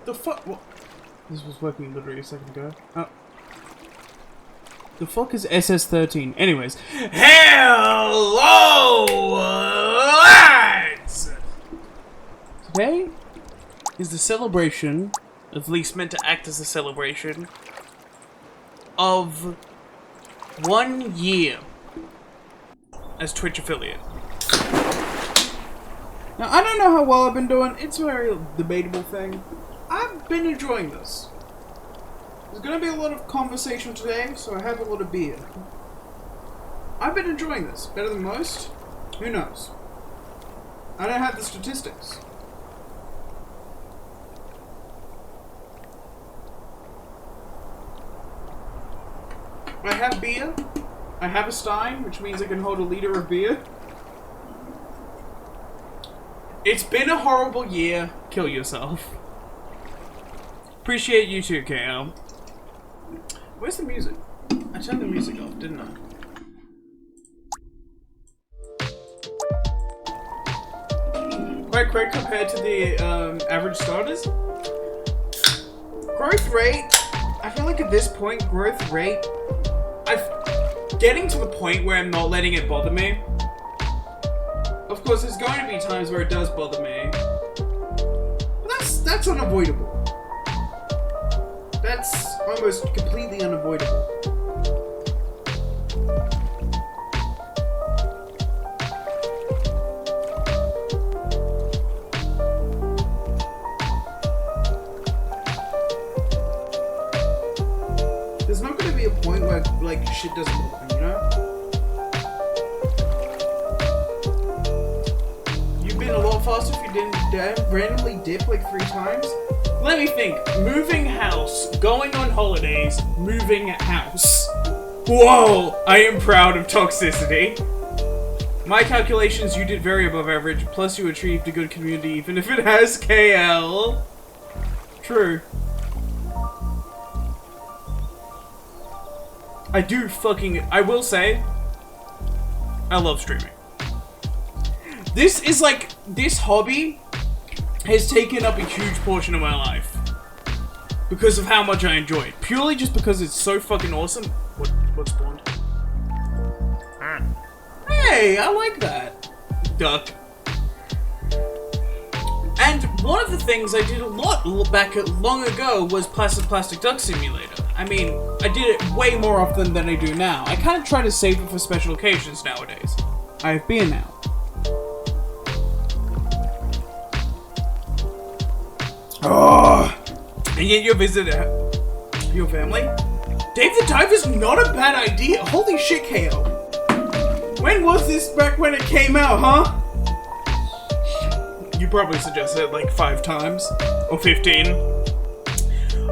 The fuck? What? This was working literally a second ago. Oh. The fuck is SS13? Anyways. Hello, lads! Today is the celebration, at least meant to act as a celebration, of 1 year as Twitch affiliate. Now, I don't know how well I've been doing. It's a very debatable thing. I've been enjoying this. There's going to be a lot of conversation today, so I have a lot of beer. I've been enjoying this. Better than most? Who knows? I don't have the statistics. I have beer. I have a stein, which means I can hold a liter of beer. It's been a horrible year. Kill yourself. Appreciate you too, KL. Where's the music? I turned the music off, didn't I? Quite quick compared to the average starters. Growth rate. I feel like at this point, growth rate. Getting to the point where I'm not letting it bother me. Of course, there's going to be times where it does bother me. But that's unavoidable. That's almost completely unavoidable. There's not going to be a point where, like, shit doesn't bother me, you know? You'd been a lot faster if you didn't randomly dip, like, 3 times. Let me think. Moving house, going on holidays, moving house. Whoa! I am proud of toxicity. My calculations, you did very above average, plus you achieved a good community even if it has KL. True. I will say, I love streaming. This is like, this hobby has taken up a huge portion of my life. Because of how much I enjoy it. Purely just because it's so fucking awesome. What spawned? Hey, I like that. Duck. And one of the things I did a lot back long ago was Plastic Duck Simulator. I mean, I did it way more often than I do now. I kind of try to save it for special occasions nowadays. I have beer now. Oh, and yet you visit your family? Dave the Diver's not a bad idea. Holy shit, KO. When was this back when it came out, huh? You probably suggested it like 5 times. Or 15.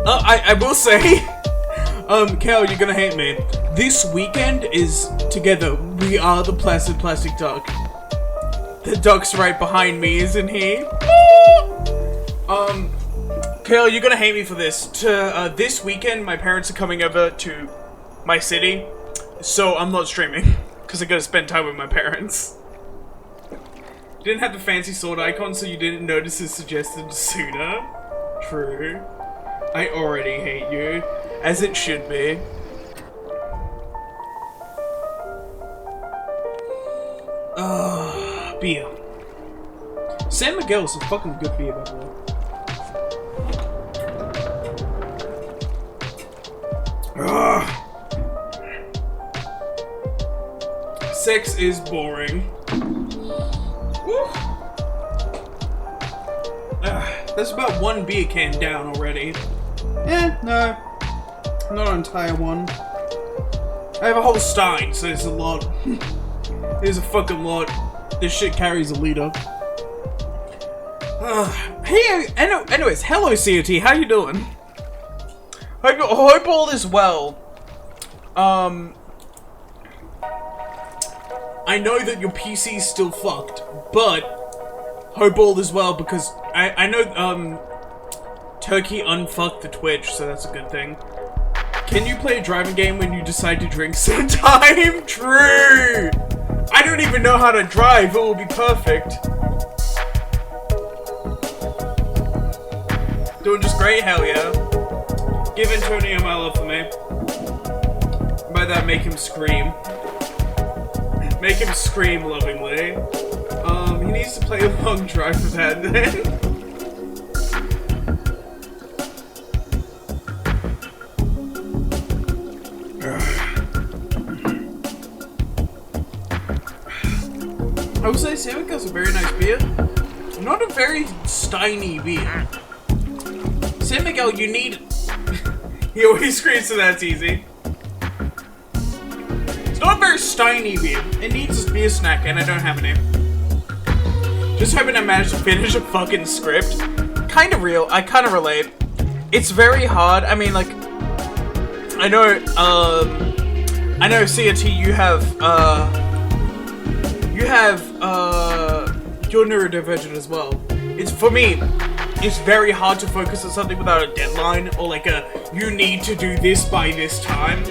I will say, Kel, you're gonna hate me. This weekend is together. We are the Placid Plastic Duck. The duck's right behind me, isn't he? Kel, you're gonna hate me for this. This weekend, my parents are coming over to my city, so I'm not streaming, because I gotta spend time with my parents. Didn't have the fancy sword icon, so you didn't notice it suggested sooner. True. I already hate you, as it should be. Beer. San Miguel's a fucking good beer, by the way. Sex is boring. That's about 1 beer can down already. No. Not an entire one. I have a whole stein, so it's a lot. It's a fucking lot. This shit carries a liter. Hey, anyways, hello COT, how you doing? Hope all is well. I know that your PC's still fucked, but hope all is well because I know Turkey unfucked the Twitch, so that's a good thing. Can you play a driving game when you decide to drink sometime? True! I don't even know how to drive, it will be perfect. Doing just great, hell yeah. Give Antonio my love for me. By that, make him scream. Make him scream lovingly. He needs to play a long drive for that then. I would say San Miguel's a very nice beer. Not a very steiny beer. San Miguel, you need... He always screams, so that's easy. It's not a very steiny beer. It needs a beer snack, and I don't have any. Just hoping I managed to finish a fucking script. Kind of real. I kind of relate. It's very hard. I mean, like... I know, CRT, you have your neurodivergent as well. It's, for me, it's very hard to focus on something without a deadline, or like a, you need to do this by this time.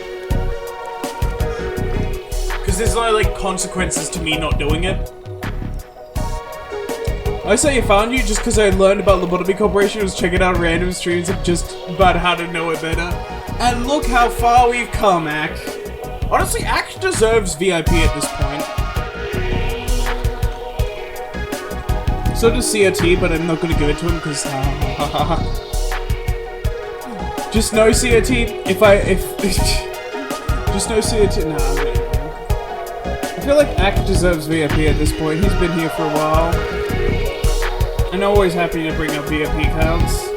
Because there's no, like, consequences to me not doing it. I say I found you just because I learned about Lobotomy Corporation and was checking out random streams of just about how to know it better. And look how far we've come, Ak. Honestly, Ak deserves VIP at this point. So does CRT, but I'm not going to give it to him because... Just know CRT, just know CRT... Nah, I'm gonna... I feel like Ak deserves VIP at this point. He's been here for a while. And always happy to bring up VIP counts.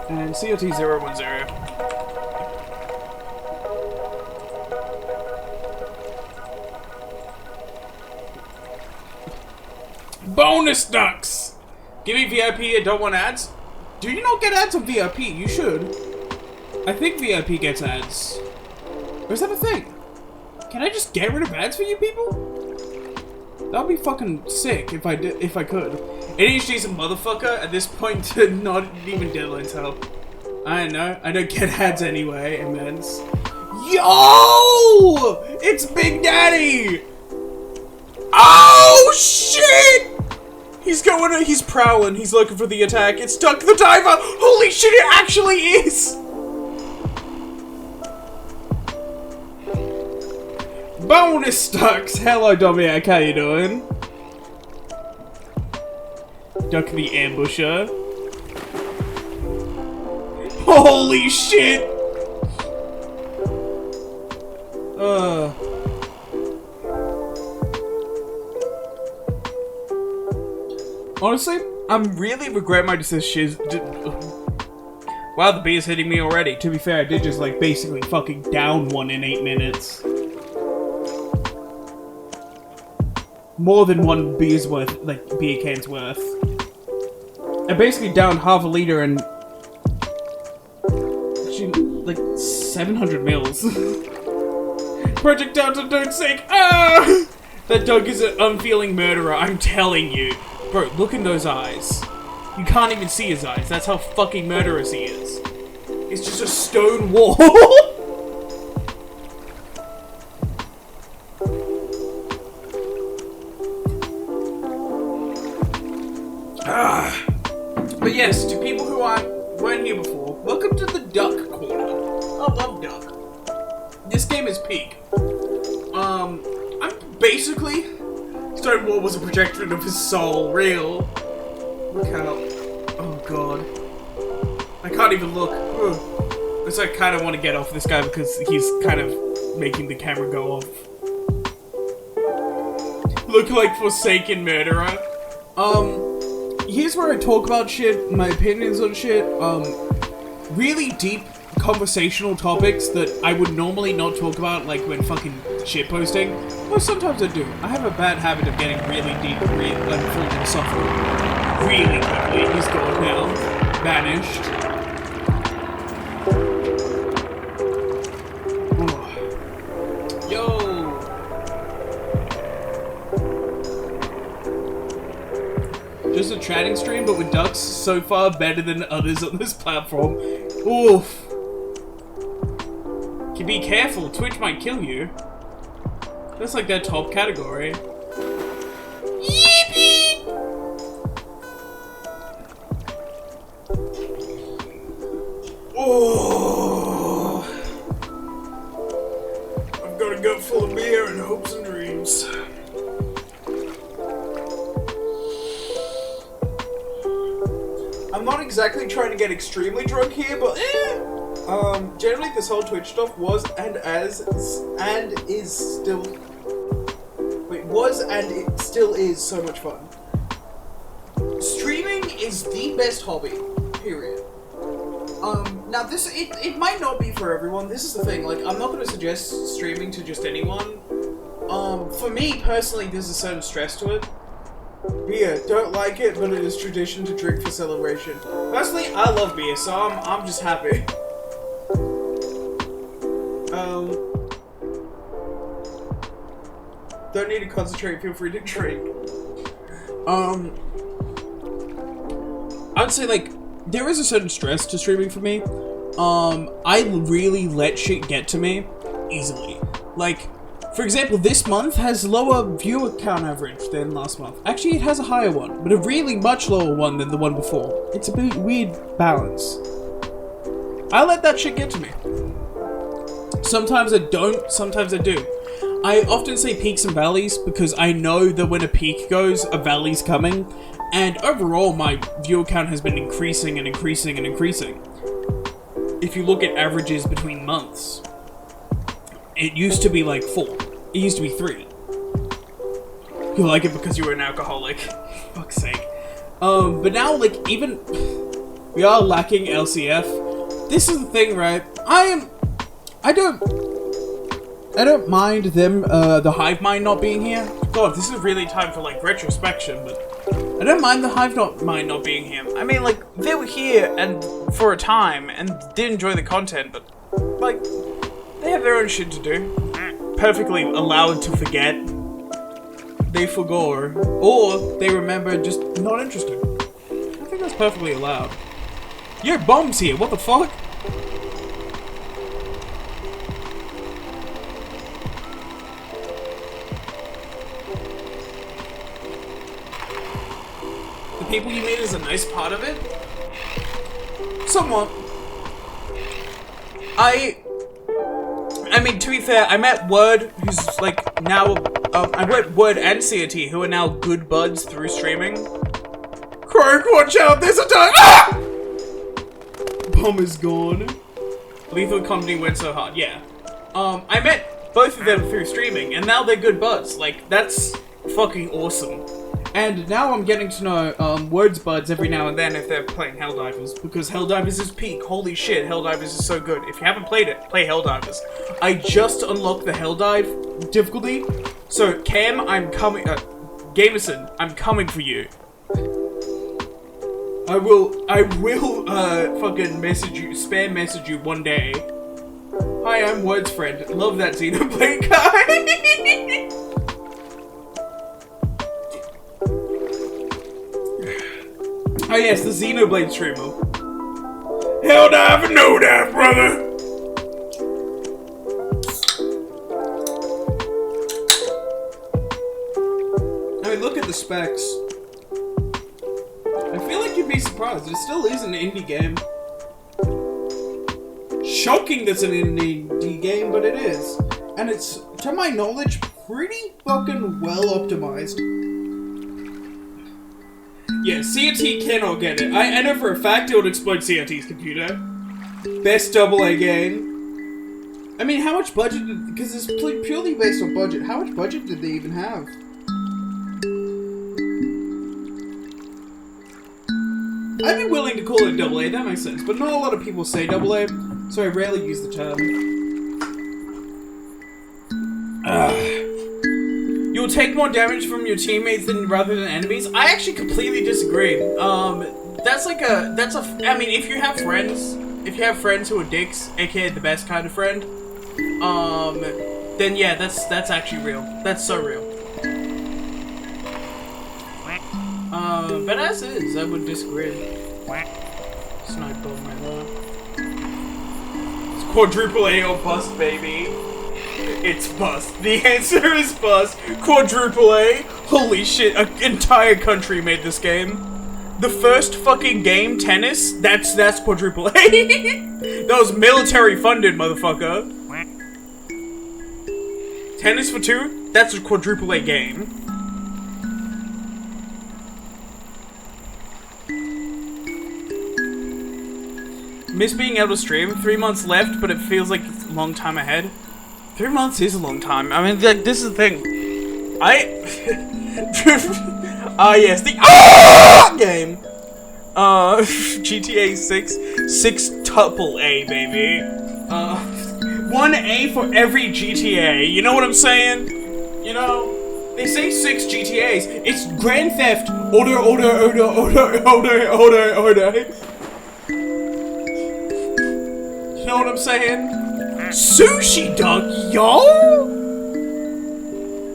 And CRT010. Bonus ducks! Give me VIP, I don't want ads. Do you not get ads on VIP? You should. I think VIP gets ads. Or is that a thing? Can I just get rid of ads for you people? That would be fucking sick if I could. ADHD's a motherfucker at this point to not even deadlines help. I know. I don't get ads anyway, immense. Yo! It's Big Daddy! Oh shit! He's prowling, he's looking for the attack. It's Duck the Diver! Holy shit, it actually is! Bonus ducks! Hello, Domiak, how you doing? Duck the Ambusher. Holy shit! Honestly, I'm really regret my decision. Wow, the beer's hitting me already. To be fair, I did just, like, basically fucking down one in 8 minutes. More than one beer's worth, like, beer can's worth. I basically downed half a liter and... actually, like, 700 mils. Project Delta, don't sink! Ah! That dog is an unfeeling murderer, I'm telling you. Bro, look in those eyes. You can't even see his eyes. That's how fucking murderous he is. It's just a stone wall. But yes, to people who weren't here before, welcome to the Duck Corner. I love Duck. This game is peak. I'm basically... Stonewall was a projection of his soul, real. Look how... oh god. I can't even look. Ugh. So I kind of want to get off this guy because he's kind of making the camera go off. Look like Forsaken Murderer. Here's where I talk about shit, my opinions on shit, really deep conversational topics that I would normally not talk about, like when fucking shitposting. Well, sometimes I do. I have a bad habit of getting really deep, unfiltered software really quickly. He's gone now. Vanished. Oh. Yo! Just a chatting stream, but with ducks, so far better than others on this platform. Oof. Be careful, Twitch might kill you. That's like their top category. I'm not exactly trying to get extremely drunk here, but generally this whole Twitch stuff was and is still so much fun. Streaming is the best hobby, period. Now it might not be for everyone. This is the thing, like, I'm not going to suggest streaming to just anyone. For me, personally, there's a certain stress to it. Beer, don't like it, but it is tradition to drink for celebration. Personally, I love beer, so I'm just happy. Don't need to concentrate, feel free to drink. I'd say, like, there is a certain stress to streaming for me. I really let shit get to me easily. Like, for example, this month has lower viewer count average than last month. Actually, it has a higher one, but a really much lower one than the one before. It's a bit weird balance. I let that shit get to me. Sometimes I don't, sometimes I do. I often say peaks and valleys because I know that when a peak goes, a valley's coming. And overall, my viewer count has been increasing and increasing and increasing. If you look at averages between months, it used to be like 4. It used to be 3. You like it because you were an alcoholic. Fuck's sake. But now, like, even... we are lacking LCF. This is the thing, right? I don't mind them, the Hive Mind not being here. God, this is really time for, like, retrospection, but... I don't mind the Hive Mind not being here. I mean, like, they were here and for a time and did enjoy the content, but, like, they have their own shit to do. Perfectly allowed to forget. They forgot. Or they remember just not interested. I think that's perfectly allowed. Yo, Bomb's here, what the fuck? The people you meet is a nice part of it? Somewhat. I mean, to be fair, I met Word, who's, like, now, I met Word and CRT, who are now good buds through streaming. Croak, watch out, there's a time! Ah! Bomb is gone. Lethal Company went so hard, yeah. I met both of them through streaming, and now they're good buds. Like, that's fucking awesome. And now I'm getting to know, Word's buds every now and then if they're playing Helldivers, because Helldivers is peak. Holy shit, Helldivers is so good. If you haven't played it, play Helldivers. I just unlocked the Helldive difficulty, so Cam, I'm coming, Gamerson, I'm coming for you. I will, fucking spam message you one day. Hi, I'm Word's friend. Love that Xenoblade guy. Oh yes, the Xenoblade streamer. Helldive and no dive, brother! I mean, look at the specs. I feel like you'd be surprised. It still is an indie game. Shocking that's an indie game, but it is. And it's, to my knowledge, pretty fucking well optimized. Yeah, CRT cannot get it. I know for a fact it would exploit CRT's computer. Best AA game. I mean, how much budget did... because it's purely based on budget. How much budget did they even have? I'd be willing to call it AA, that makes sense. But not a lot of people say AA, so I rarely use the term. You'll take more damage from your teammates rather than enemies. I actually completely disagree. That's I mean, if you have friends who are dicks, aka the best kind of friend, then yeah, that's actually real. That's so real. But as is, I would disagree. Snipe bomb right there. It's quadruple A or bust, baby. It's bust. The answer is bust. Quadruple A. Holy shit, an entire country made this game. The first fucking game, Tennis, that's quadruple A. That was military funded, motherfucker. Tennis for 2? That's a quadruple A game. miss being able to stream. 3 months left, but it feels like it's a long time ahead. 3 months is a long time. I mean, like, this is the thing. Yes, the game. GTA 6, 6 A, baby. 1A for every GTA. You know what I'm saying? You know, they say 6 GTAs. It's Grand Theft Order. You know what I'm saying? Sushi Dog, y'all?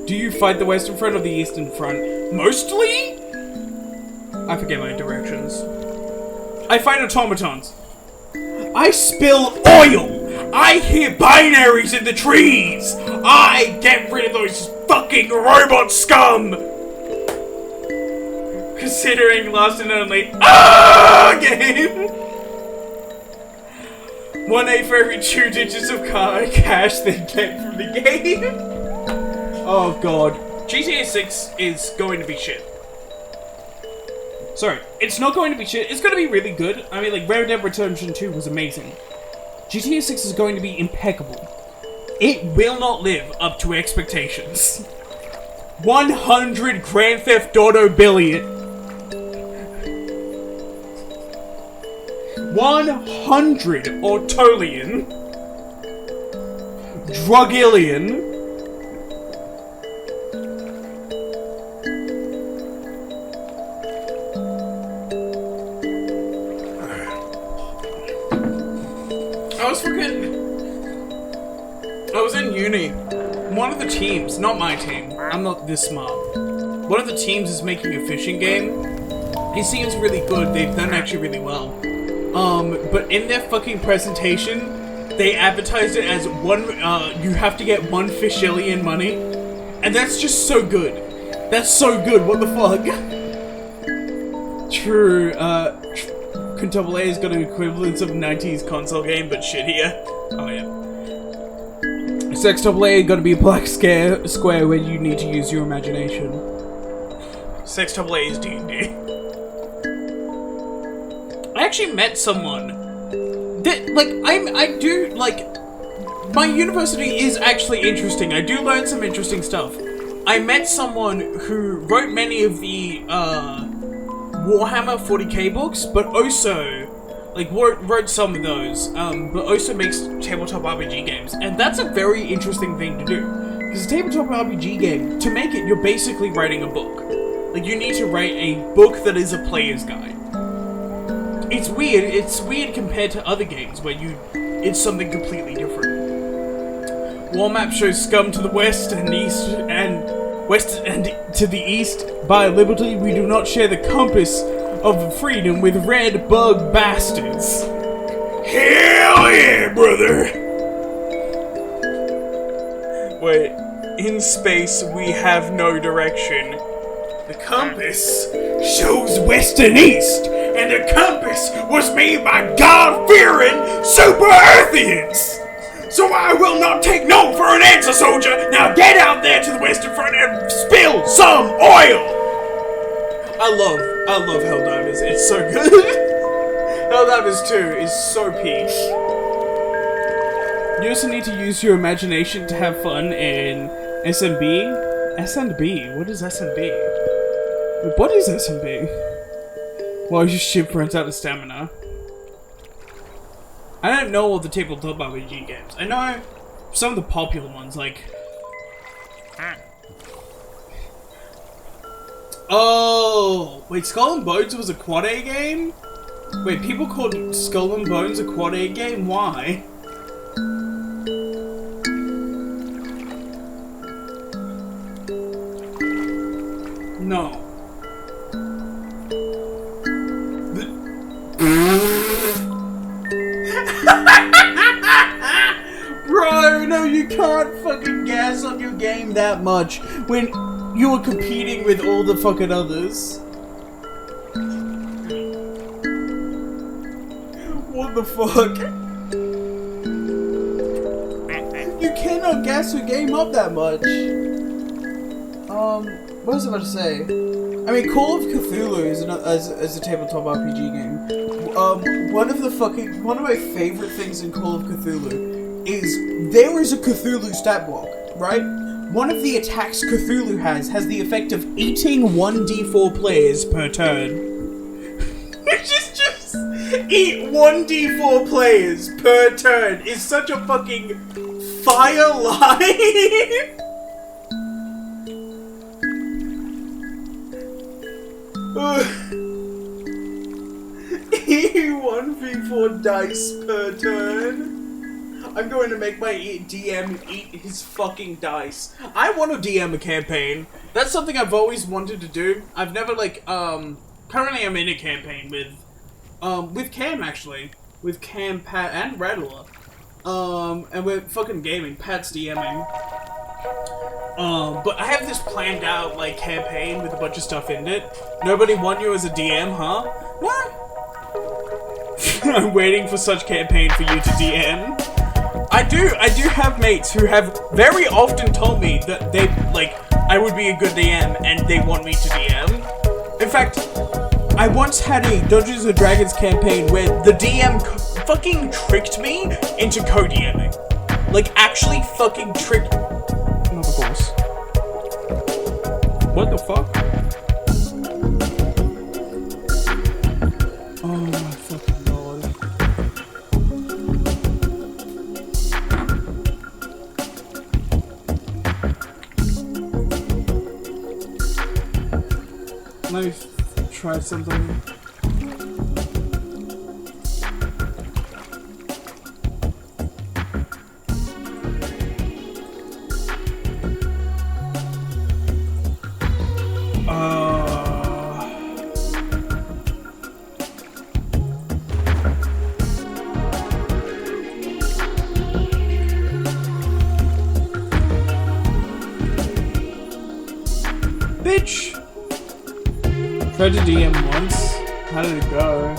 Do you fight the Western Front or the Eastern Front? Mostly? I forget my directions. I fight automatons. I spill oil! I hear binaries in the trees! I get rid of those fucking robot scum! Considering last and only game! 1A for every 2 digits of cash they get from the game. Oh god. GTA 6 is going to be shit. Sorry, it's not going to be shit. It's going to be really good. I mean, like, Red Dead Redemption 2 was amazing. GTA 6 is going to be impeccable. It will not live up to expectations. 100 Grand Theft Auto billion. 100 Ortolian. Drugillion. I was in uni. One of the teams, not my team, I'm not this smart. One of the teams is making a fishing game. It seems really good, they've done actually really well. But in their fucking presentation, they advertised it as you have to get 1 fishillion money. And that's just so good. That's so good, what the fuck? True, Quintuple A has got an equivalence of a 90s console game, but shittier. Oh yeah. Sextuple got to be a black square where you need to use your imagination. Sextuple is D&D. I actually met someone that, like, I do, like, my university is actually interesting. I do learn some interesting stuff. I met someone who wrote many of the, Warhammer 40k books, but also, like, wrote some of those, but also makes tabletop RPG games. And that's a very interesting thing to do. Because a tabletop RPG game, to make it, you're basically writing a book. Like, you need to write a book that is a player's guide. It's weird compared to other games where it's something completely different. War map shows scum to the west and east, and to the east. By liberty, we do not share the compass of freedom with red bug bastards. Hell yeah, brother! Wait, in space we have no direction. The compass shows west and east, and the compass was made by God-fearing super-Earthians! So I will not take no for an answer, soldier! Now get out there to the western front and spill some oil! I love Helldivers, it's so good. Helldivers 2 is so peak. You also need to use your imagination to have fun in SMB. SMB? What is SMB? Wait, what is SMB? Well, your ship runs out of stamina. I don't know all the tabletop RPG games. I know some of the popular ones, like... Oh! Wait, Skull and Bones was a Quad A game? Wait, people called Skull and Bones a Quad A game? Why? No. Bro, no, you can't fucking gas up your game that much when you were competing with all the fucking others. What the fuck? You cannot gas your game up that much. What was I about to say? I mean, Call of Cthulhu is as a tabletop RPG game. One of my favorite things in Call of Cthulhu is there is a Cthulhu stat block, right? One of the attacks Cthulhu has the effect of eating 1d4 players per turn. Which is just eat 1d4 players per turn is such a fucking fire line. 1v4 dice per turn. I'm going to make my DM eat his fucking dice. I want to DM a campaign. That's something I've always wanted to do. I've never, like, currently I'm in a campaign with Cam, actually. With Cam, Pat, and Rattler. And we're fucking gaming. Pat's DMing. But I have this planned out, like, campaign with a bunch of stuff in it. Nobody want you as a DM, huh? What? I'm waiting for such campaign for you to DM. I do have mates who have very often told me that they, like, I would be a good DM and they want me to DM. In fact, I once had a Dungeons & Dragons campaign where the DM fucking tricked me into co-DMing. Like, actually fucking tricked... Of course. What the fuck? Oh my fucking lord. Let me try something. Bitch! Tried to DM once. How did it go?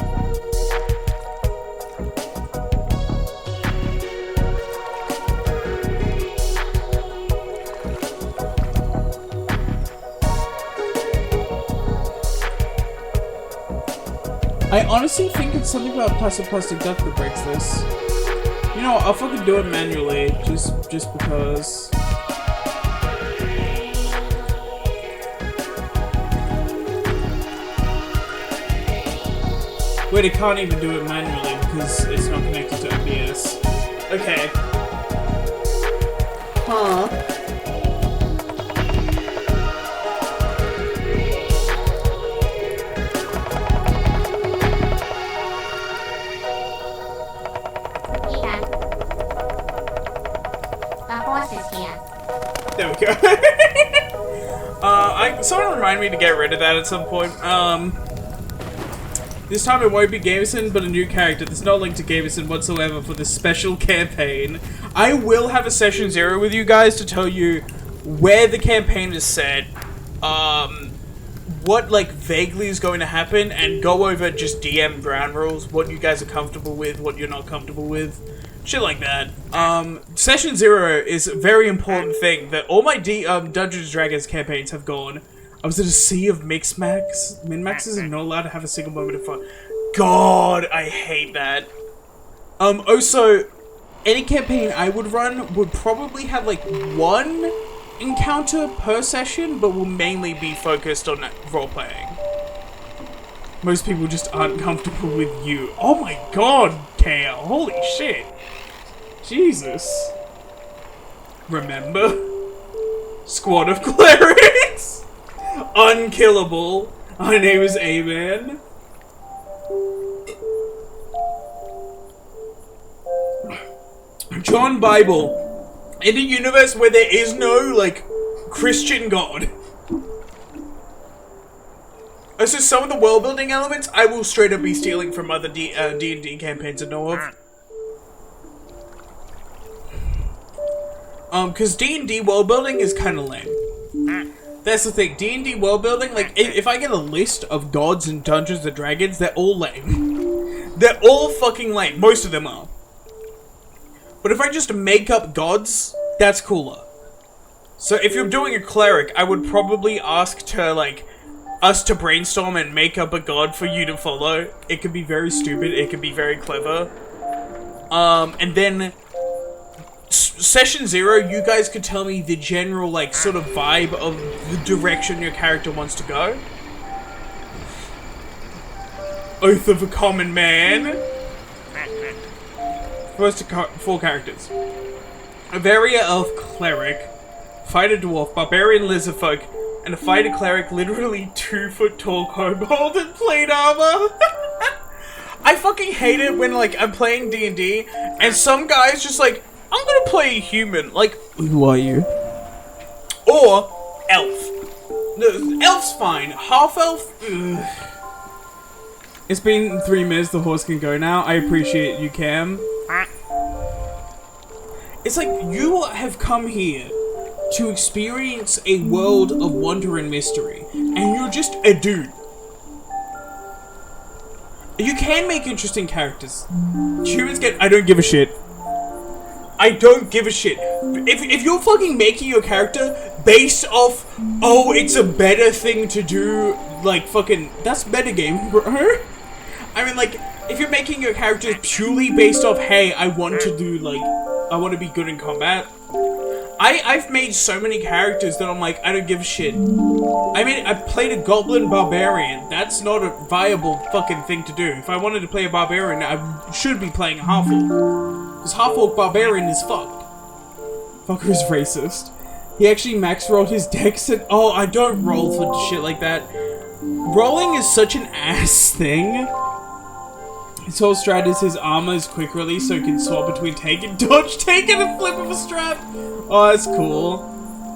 I honestly think it's something about Plastic Duck that breaks this. You know, I'll fucking do it manually, just because. Wait, I can't even do it manually because it's not connected to OBS. Okay. Huh. The horse is here. There we go. Someone remind me to get rid of that at some point. This time it won't be Gamerson, but a new character. There's no link to Gamerson whatsoever for this special campaign. I will have a session 0 with you guys to tell you where the campaign is set, what, like, vaguely is going to happen, and go over just DM ground rules, what you guys are comfortable with, what you're not comfortable with, shit like that. Session 0 is a very important thing that all my Dungeons & Dragons campaigns have gone. I was in a sea of min-maxes and not allowed to have a single moment of fun. God, I hate that. Also, any campaign I would run would probably have, like, one encounter per session, but will mainly be focused on role-playing. Most people just aren't comfortable with you. Oh my god, Kale. Holy shit. Jesus. Remember? Squad of Clerics? Unkillable. My name is A-Man. John Bible. In a universe where there is no, like, Christian god. So some of the world-building elements I will straight up be stealing from other D&D campaigns I know of. Cause D&D world-building is kinda lame. That's the thing, D&D world-building, like, if I get a list of gods and Dungeons and Dragons, they're all lame. They're all fucking lame. Most of them are. But if I just make up gods, that's cooler. So if you're doing a cleric, I would probably ask to, like, us to brainstorm and make up a god for you to follow. It could be very stupid, it could be very clever. And then session 0, you guys could tell me the general, like, sort of vibe of the direction your character wants to go. Oath of a Common Man. First 4 characters. A Varia Elf Cleric, Fighter Dwarf, Barbarian Lizardfolk, and a Fighter Cleric, literally 2-foot tall kobold in plate armor. I fucking hate it when, like, I'm playing D&D, and some guy's just like, I'm gonna play a human. Like, who are you? Or, elf. No, elf's fine. Half-elf? Ugh. It's been 3 minutes, the horse can go now. I appreciate you, Cam. It's like, you have come here to experience a world of wonder and mystery, and you're just a dude. You can make interesting characters. Humans get... I don't give a shit. I don't give a shit. If you're fucking making your character based off, oh, it's a better thing to do, like, fucking... That's metagaming, bro. I mean, like, if you're making your characters purely based off, hey, I want to do, like, I want to be good in combat. I've made so many characters that I'm like, I don't give a shit. I played a Goblin Barbarian. That's not a viable fucking thing to do. If I wanted to play a Barbarian, I should be playing a Half-Orc. Because Half-Orc Barbarian is fucked. Fucker's racist. He actually max rolled his dex and... Oh, I don't roll for shit like that. Rolling is such an ass thing. His whole strat is his armor is quick release, so he can swap between take and dodge, take and a flip of a strap. Oh, that's cool.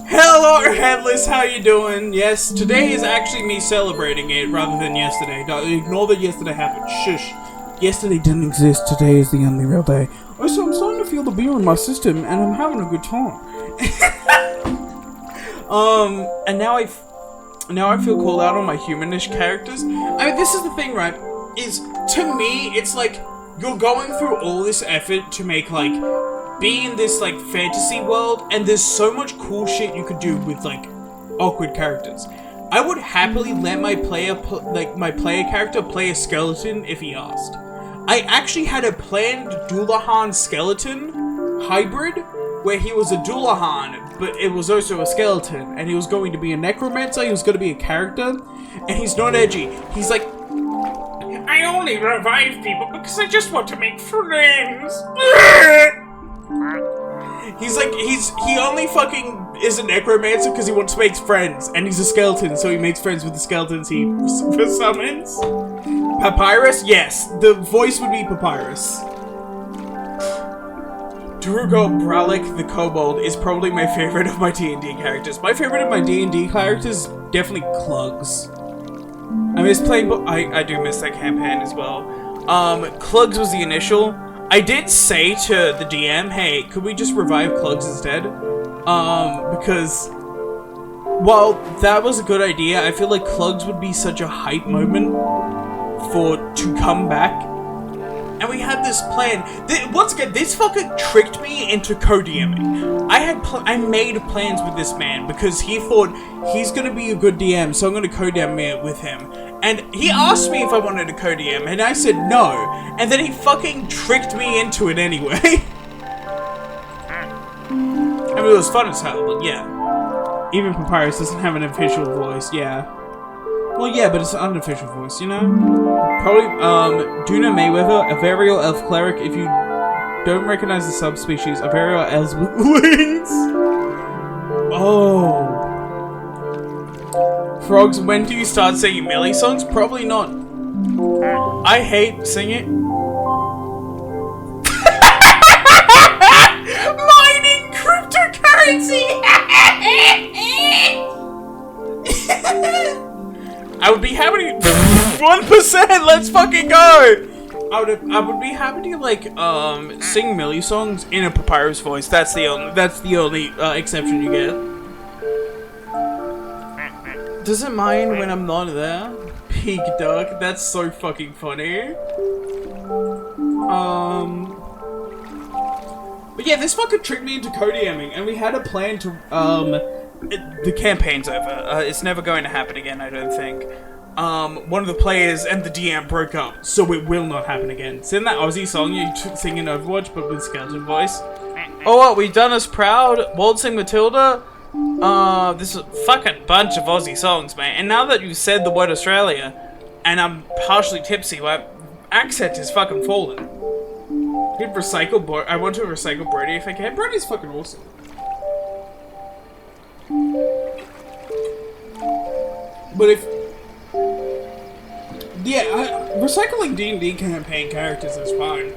Hello, Headless, how you doing? Yes, today is actually me celebrating it rather than yesterday. Don't ignore that yesterday happened. Shush. Yesterday didn't exist. Today is the only real day. Also, I'm starting to feel the beer in my system, and I'm having a good time. And now I feel called out on my humanish characters. I mean, this is the thing, right? Is, to me, it's like, you're going through all this effort to make, like, be in this, like, fantasy world, and there's so much cool shit you could do with, like, awkward characters. I would happily let my player character play a skeleton if he asked. I actually had a planned Dullahan skeleton hybrid, where he was a Dullahan, but it was also a skeleton, and he was going to be a necromancer, he was going to be a character, and he's not edgy. He's like, I only revive people because I just want to make friends. He only fucking is a necromancer because he wants to make friends, and he's a skeleton, so he makes friends with the skeletons he summons. Papyrus? Yes, the voice would be Papyrus. Drugo Bralik the Kobold is probably my favorite of my D&D characters. My favorite of my D&D characters, definitely Clugs. I miss playing, I do miss that campaign as well. Clugs was the initial. I did say to the DM, hey, could we just revive Clugs instead? Because while that was a good idea, I feel like Clugs would be such a hype moment to come back. And we had this plan. Once again, this fucker tricked me into co-DMing. I made plans with this man because he thought he's gonna be a good DM, so I'm gonna co-DM with him. And he asked me if I wanted to co-DM, and I said no. And then he fucking tricked me into it anyway. I mean, it was fun as hell, but yeah. Even Papyrus doesn't have an official voice, yeah. Well, yeah, but it's an unofficial voice, you know? Probably, Duna Mayweather, a Varial Elf Cleric. If you don't recognize the subspecies, a Varial Elves with wings. Oh. Frogs, when do you start singing melee songs? Probably not. I hate singing. Mining cryptocurrency! I would be happy to 1%. Let's fucking go. I would be happy to like sing melee songs in a Papyrus voice. That's the only exception you get. Doesn't mind when I'm not there. Pig duck. That's so fucking funny. But yeah, this fucker tricked me into co-DMing, and we had a plan to the campaign's over. It's never going to happen again, I don't think. One of the players and the DM broke up, so it will not happen again. Sing that Aussie song you sing in Overwatch, but with skeleton voice. Oh, what, we done us proud? Waltzing Matilda? This is a fucking bunch of Aussie songs, man. And now that you said the word Australia, and I'm partially tipsy, my accent is fucking fallen. I want to recycle Brody if I can. Brody's fucking awesome. But if... Yeah, recycling D&D campaign characters is fine.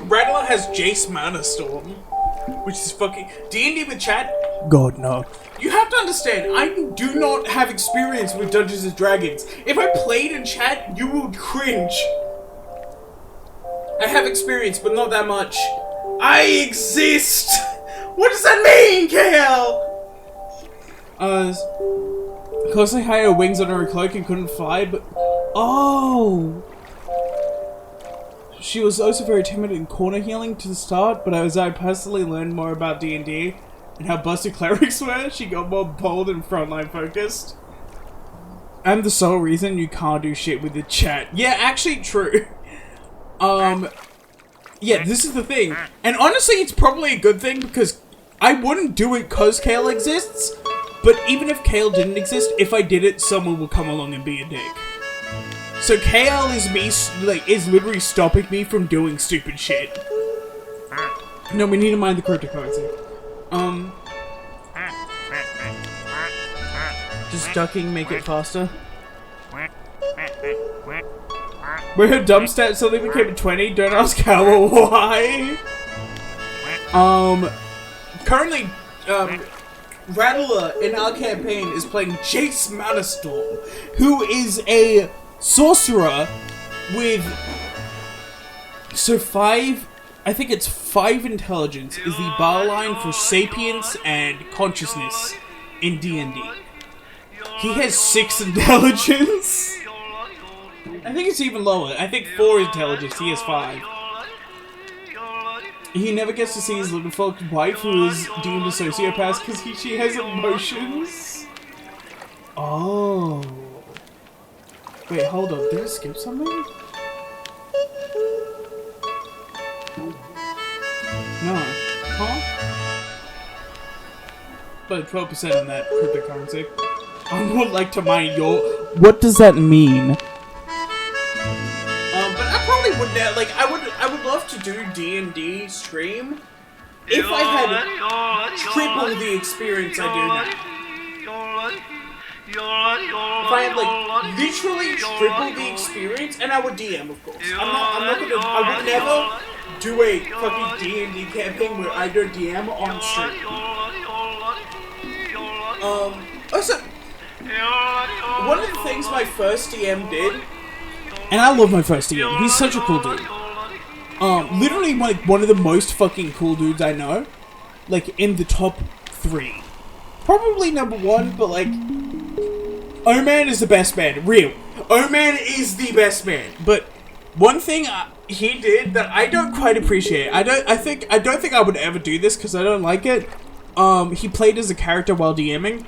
Rattler has Jace Manastorm, which is fucking... D&D with chat? God, no. You have to understand, I do not have experience with Dungeons & Dragons. If I played in chat, you would cringe. I have experience, but not that much. I exist! What does that mean, KL? Closely higher wings on her cloak and couldn't fly, but... Oh! She was also very timid in corner healing to the start, but as I personally learned more about D&D and how busted clerics were, she got more bold and frontline focused. I'm the sole reason you can't do shit with the chat. Yeah, actually true. Yeah, this is the thing. And honestly, it's probably a good thing because I wouldn't do it because Kale exists, but even if Kale didn't exist, if I did it, someone would come along and be a dick. So KL is me, is literally stopping me from doing stupid shit. No, we need to mine the cryptocurrency. Just ducking make it faster. We heard dumb stats suddenly became a 20. Don't ask how or why. Currently, Rattler in our campaign is playing Jace Manastorm, who is a sorcerer with... So 5... I think it's 5 intelligence is the bar line for sapience and consciousness in D&D. He has 6 intelligence. I think it's even lower. I think 4 intelligence. He has 5. He never gets to see his little folk wife, who is deemed a sociopath because she has emotions. Oh. Wait, hold up. Did I skip something? No. Huh? But 12% on that cryptocurrency. I would like to mine your... What does that mean? But I probably would now, like, I would love to do D&D stream if I had triple the experience I do now. If I had, like, literally triple the experience, and I would DM, of course. I would never do a fucking D&D campaign where I do DM on stream. Also, one of the things my first DM did, and I love my first DM, he's such a cool dude. Literally, like, one of the most fucking cool dudes I know. Like, in the top 3. Probably number 1, but, like... O-Man is the best man. Real. O-Man is the best man. But, one thing he did that I don't quite appreciate. I don't think I would ever do this, because I don't like it. He played as a character while DMing.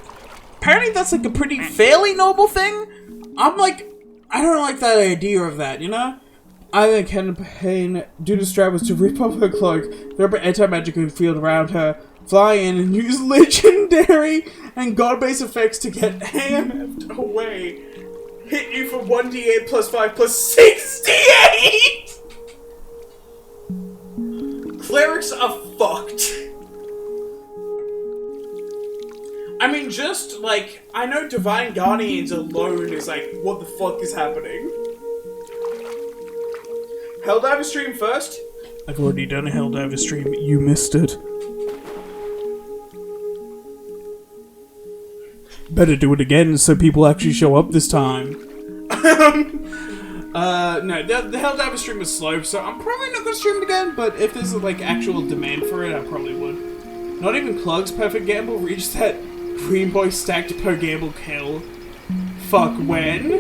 Apparently, that's, like, a pretty fairly normal thing. I'm like... I don't like that idea of that, you know? I think campaign Duda's strat was to rip off her cloak, throw up an anti-magical field around her, fly in and use legendary and god-based effects to get AMF'd away. Hit you for 1d8 plus 5 plus 68! Clerics are fucked. I mean, just, like, I know Divine Guardians alone is like, what the fuck is happening? Helldiver stream first? I've already done a Helldiver stream, you missed it. Better do it again so people actually show up this time. No, the Helldiver stream was slow, so I'm probably not gonna stream it again, but if there's, like, actual demand for it, I probably would. Not even Clug's Perfect Gamble reached that Green Boy stacked per gamble kill. Fuck, when?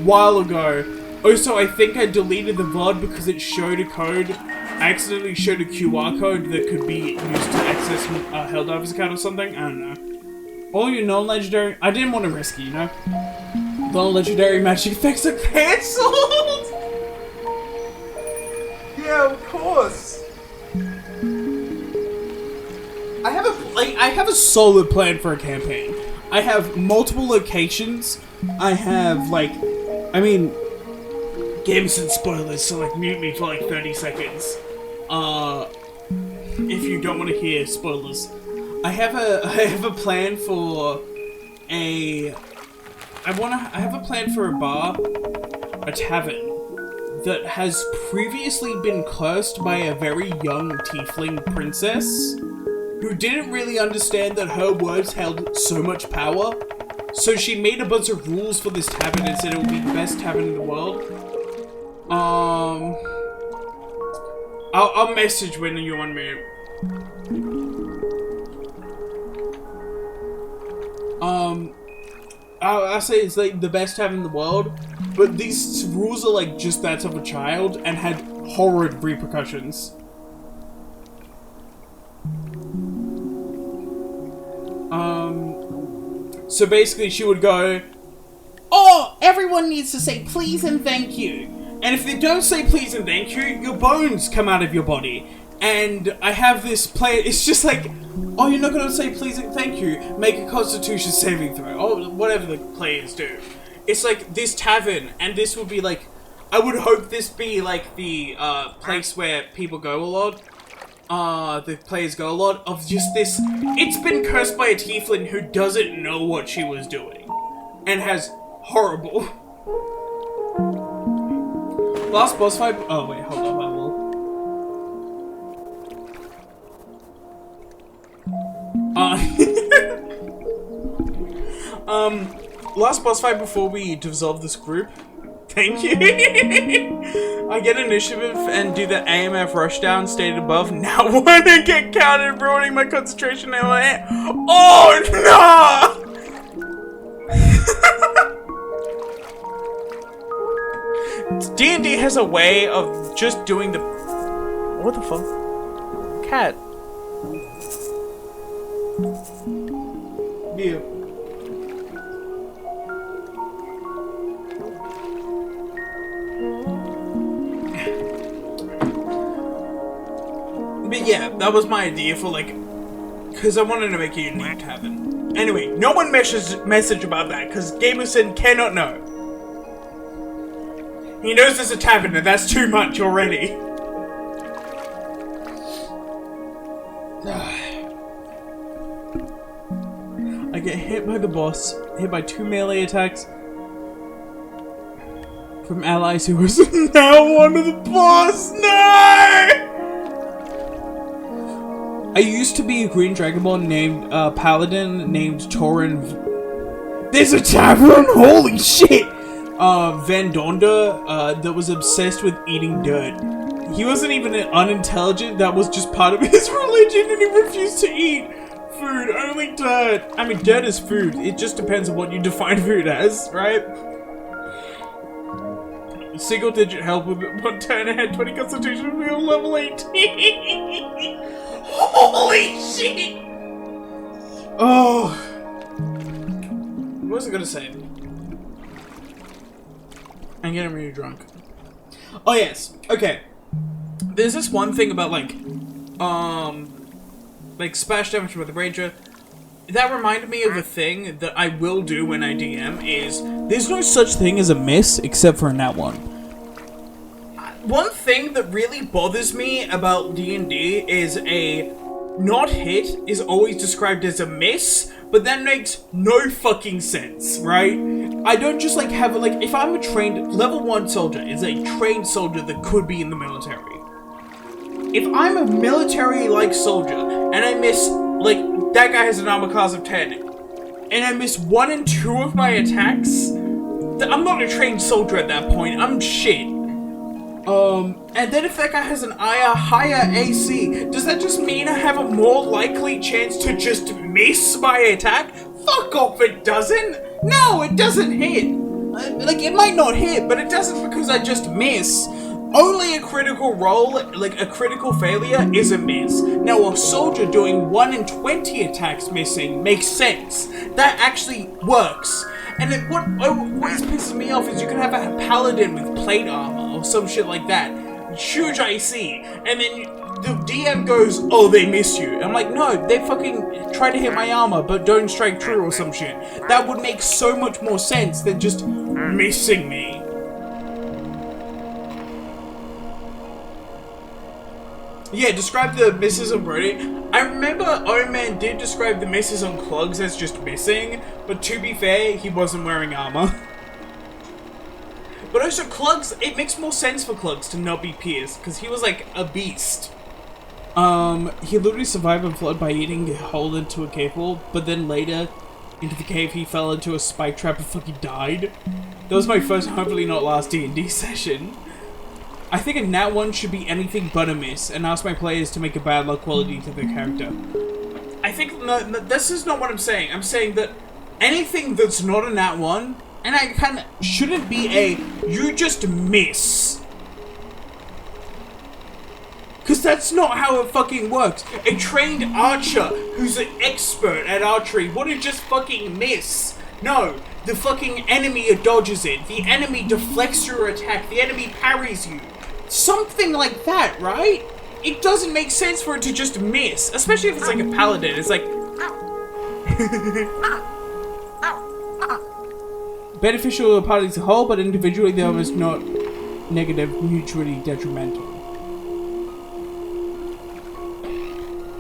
While ago. Also, I think I deleted the VOD because it showed a code. I accidentally showed a QR code that could be used to access a Helldiver's account or something. I don't know. All your non-legendary... I didn't want to risk it, you know? Non-legendary magic effects are cancelled! Yeah, of course. I have a solid plan for a campaign. I have multiple locations. I have, like... I mean... Games and spoilers, so, like, mute me for, like, 30 seconds. If you don't want to hear spoilers. I have a plan for a bar, a tavern that has previously been cursed by a very young tiefling princess who didn't really understand that her words held so much power. So she made a bunch of rules for this tavern and said it would be the best tavern in the world. I'll message when you want me. I'll say it's like the best tavern in the world, but these rules are like just that of a child and had horrid repercussions. So basically she would go, "Oh, everyone needs to say please and thank you. And if they don't say please and thank you, your bones come out of your body." And I have this play, it's just like, "Oh, you're not gonna say please and thank you, make a constitution saving throw," or whatever the players do. It's like this tavern, and this would be like, I would hope this be like the place where people go a lot. The players go a lot of just this. It's been cursed by a tiefling who doesn't know what she was doing, and has horrible. Last boss fight. Oh wait, hold on, I will. Last boss fight before we dissolve this group. Thank you. I get initiative and do the AMF rushdown stated above. Now when I get counted, ruining my concentration in my head. Oh no! D&D has a way of just doing the... What the fuck? Cat. Yeah. But yeah, that was my idea for like, because I wanted to make a unique tavern. Anyway, no one message about that, because Gamerson cannot know. He knows there's a tavern, and that's too much already. I get hit by the boss, hit by 2 melee attacks from allies who was now one of the boss. No! I used to be a green dragonborn named paladin named Torin. There's a tavern? Holy shit! Van Donda that was obsessed with eating dirt. He wasn't even unintelligent, that was just part of his religion, and he refused to eat food, only dirt. I mean, dirt is food, it just depends on what you define food as, right? Single digit help with 1 turn ahead, 20 constitution, we are level 18. Holy shit! Oh. What was I gonna say? I'm getting really drunk. Oh yes, okay. There's this one thing about like splash damage with the Ranger. That reminded me of a thing that I will do when I DM is, there's no such thing as a miss except for in that one. One thing that really bothers me about D&D is a not hit is always described as a miss, but that makes no fucking sense, right? I don't just like have like, if I'm a trained, level 1 soldier is a trained soldier that could be in the military. If I'm a military-like soldier, and I miss, like, that guy has an armor class of 10, and I miss 1 and 2 of my attacks, I'm not a trained soldier at that point, I'm shit. And then if that guy has an higher AC, does that just mean I have a more likely chance to just miss my attack? Fuck off, it doesn't! No, it doesn't hit! Like, it might not hit, but it doesn't because I just miss. only a critical roll, like a critical failure, is a miss. Now, a soldier doing 1 in 20 attacks missing makes sense. That actually works. And then what pisses me off is you can have a paladin with plate armor or some shit like that. Huge IC. And then the DM goes, oh, they miss you. I'm like, no, they fucking try to hit my armor but don't strike true or some shit. That would make so much more sense than just missing me. Yeah, describe the misses on Brody. I remember Iron Man did describe the misses on Clogs as just missing, but to be fair, he wasn't wearing armor. But also, Clogs, it makes more sense for Clogs to not be pierced, because he was like a beast. He literally survived a flood by eating a hole into a cave wall, but then later, into the cave, he fell into a spike trap and fucking died. That was my first, hopefully not last D&D session. I think a nat 1 should be anything but a miss, and ask my players to make a bad luck quality to their character. I think, no, this is not what I'm saying. I'm saying that anything that's not a nat 1, and I kinda shouldn't be a, you just miss. Because that's not how it fucking works. A trained archer who's an expert at archery wouldn't just fucking miss. No, the fucking enemy dodges it. The enemy deflects your attack. The enemy parries you. Something like that, right? It doesn't make sense for it to just miss. Especially if it's like a paladin. It's like... beneficial to the party as a whole, but individually they're almost not negative, mutually detrimental.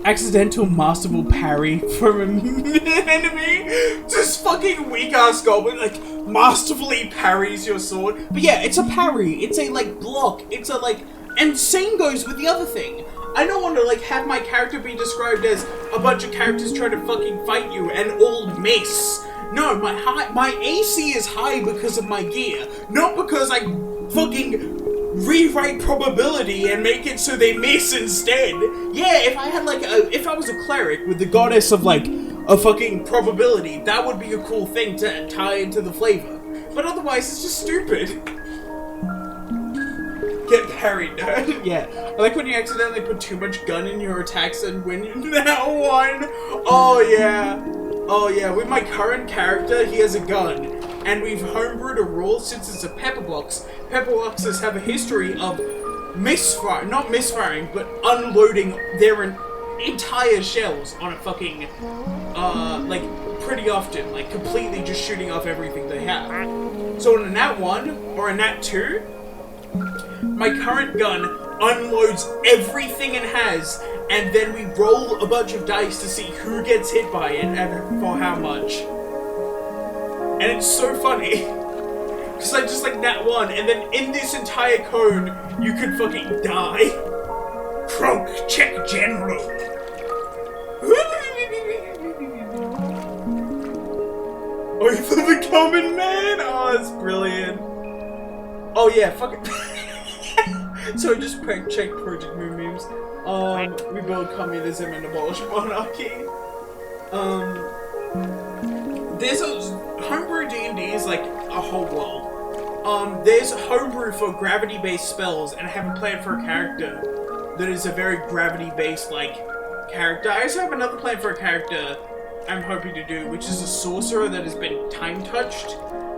Accidental masterful parry from an enemy. Just fucking weak ass goblin like masterfully parries your sword. But yeah, it's a parry. It's a like block. It's a like, and same goes with the other thing. I don't want to like have my character be described as a bunch of characters trying to fucking fight you and all miss. No, my AC is high because of my gear, not because I fucking rewrite probability and make it so they miss instead. Yeah, if I had like if I was a cleric with the goddess of like a fucking probability, that would be a cool thing to tie into the flavor. But otherwise, it's just stupid. Get parried, nerd. Yeah, I like when you accidentally put too much gun in your attacks and win that one. Oh yeah. Oh yeah, with my current character, he has a gun, and we've homebrewed a rule since it's a pepper box. Pepper boxes have a history of not misfiring, but unloading their entire shells on a fucking, like, pretty often, like, completely just shooting off everything they have. So in a nat 1, or a nat 2, my current gun unloads everything it has, and then we roll a bunch of dice to see who gets hit by it and for how much. And it's so funny. Because I just like nat 1, and then in this entire code, you could fucking die. Croak, check general. Oh, for the common man? Oh, that's brilliant. Oh yeah, fuck it. So just check Project Moon memes. Rebuild communism and abolish monarchy. There's a homebrew D&D is like a whole world. There's a homebrew for gravity-based spells, and I haven't planned for a character that is a very gravity-based like character. I also have another plan for a character I'm hoping to do, which is a sorcerer that has been time-touched.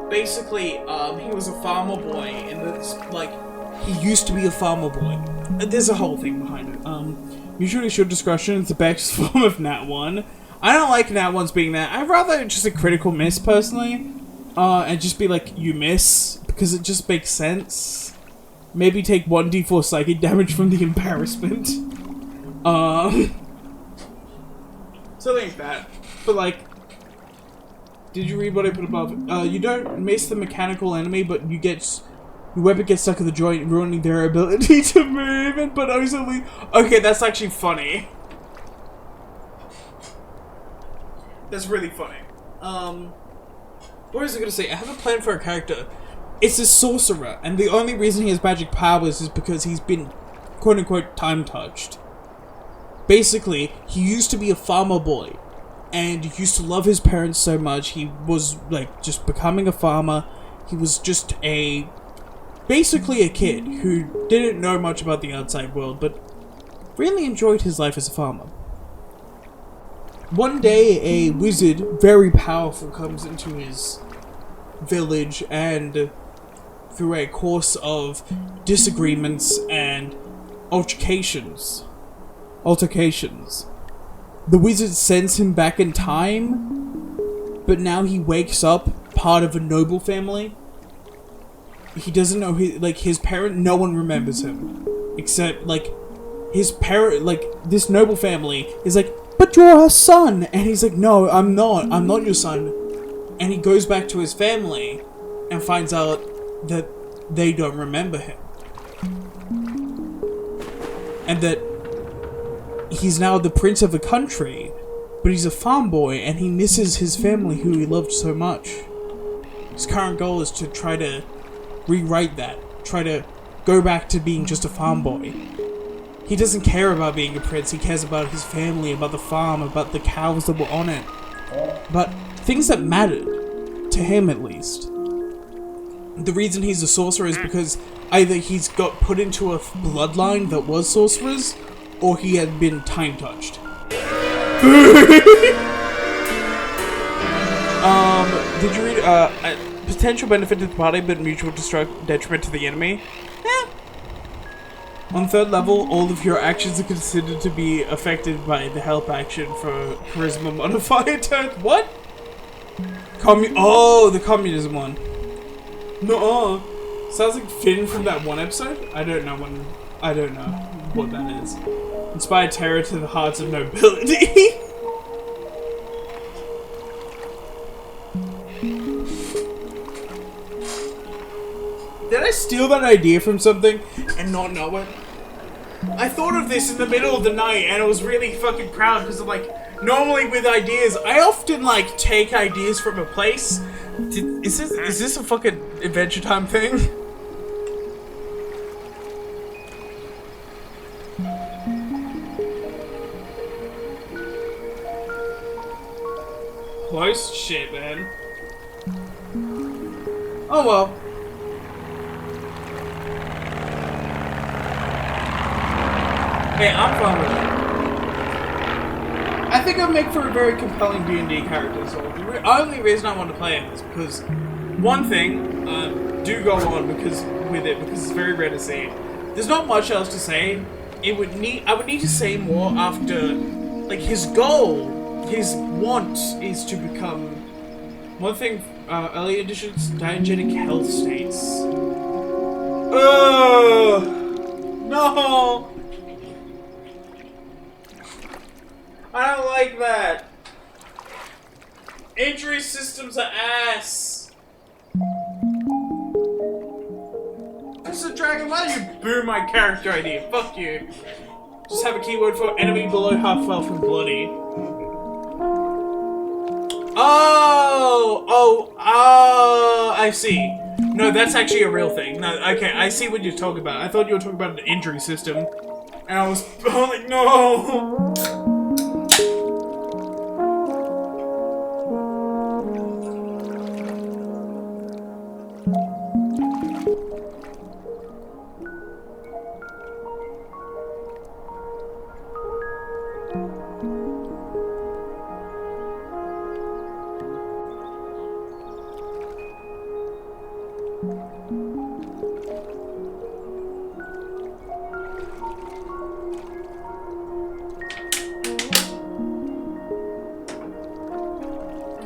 Basically, he was a farmer boy, and that's like he used to be a farmer boy. There's a whole thing behind it. Usually show discretion is the best form of nat 1. I don't like nat 1s being that. I'd rather just a critical miss, personally. And just be like, you miss, because it just makes sense. Maybe take 1d4 psychic damage from the embarrassment. Something like that. But like, did you read what I put above? You don't miss the mechanical enemy, but you get... Your weapon gets stuck in the joint, ruining their ability to move, and but also... Okay, that's actually funny. That's really funny. What was I gonna say? I have a plan for a character. It's a sorcerer, and the only reason he has magic powers is because he's been, quote-unquote, time-touched. Basically, he used to be a farmer boy, and he used to love his parents so much, he was, like, just becoming a farmer. He was just a basically a kid who didn't know much about the outside world, but really enjoyed his life as a farmer. One day, a wizard, very powerful, comes into his village, and through a course of disagreements and altercations, the wizard sends him back in time, but now he wakes up part of a noble family. He doesn't know his parent. No one remembers him, except his parent. This noble family is like, "But you're our son," and he's like, "No, I'm not. I'm not your son." And he goes back to his family and finds out that they don't remember him, and that he's now the prince of a country, but he's a farm boy and he misses his family who he loved so much. His current goal is to try to rewrite that, try to go back to being just a farm boy. He doesn't care about being a prince, he cares about his family, about the farm, about the cows that were on it. But things that mattered, to him at least. The reason he's a sorcerer is because either he's got put into a bloodline that was sorcerers, or he had been time-touched. Did you read, potential benefit to the party, but mutual detriment to the enemy? On third level, all of your actions are considered to be affected by the help action for charisma modifier turn. What? The communism one. No, sounds like Finn from that one episode. I don't know what that is. Inspire terror to the hearts of nobility. Did I steal that idea from something and not know it? I thought of this in the middle of the night and I was really fucking proud because I'm like, normally with ideas, I often take ideas from a place. Is this a fucking Adventure Time thing? Close shit, man. Oh well. Hey, I'm fine with it. I think I'll make for a very compelling D&D character, so the only reason I want to play it is because, one thing, do go on because it's very rare to see. There's not much else to say. I would need to say more after, his goal, his want is to become, one thing, early editions, diegetic health states. No! I don't like that. Injury systems are ass. This is a dragon. Why did you boo my character idea? Fuck you. Just have a keyword for enemy below half health and bloody. Oh, I see. No, that's actually a real thing. No, okay, I see what you're talking about. I thought you were talking about an injury system. And I was like, no.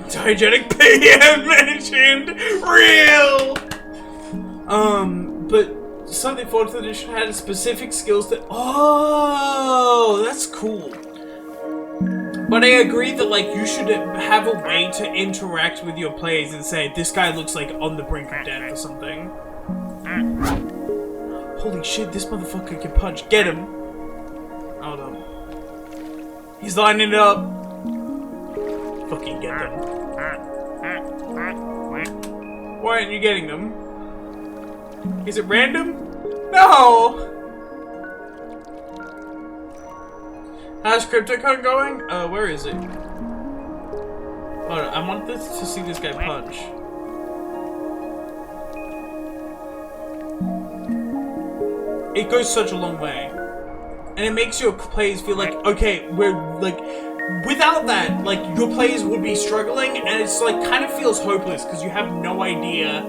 Diegetic PM mentioned! Real! But something 4th edition had specific skills that— oh, that's cool. But I agree that, you should have a way to interact with your players and say, this guy looks like on the brink of death or something. Holy shit, this motherfucker can punch. Get him! Hold on. He's lining it up. Fucking get them. Why aren't you getting them? Is it random? No! How's CryptoCon going? Where is it? Hold on, I want to see this guy punch. it goes such a long way. And it makes your players feel like, okay, we're, like, without that, like, your players would be struggling, and it's, like, kind of feels hopeless, because you have no idea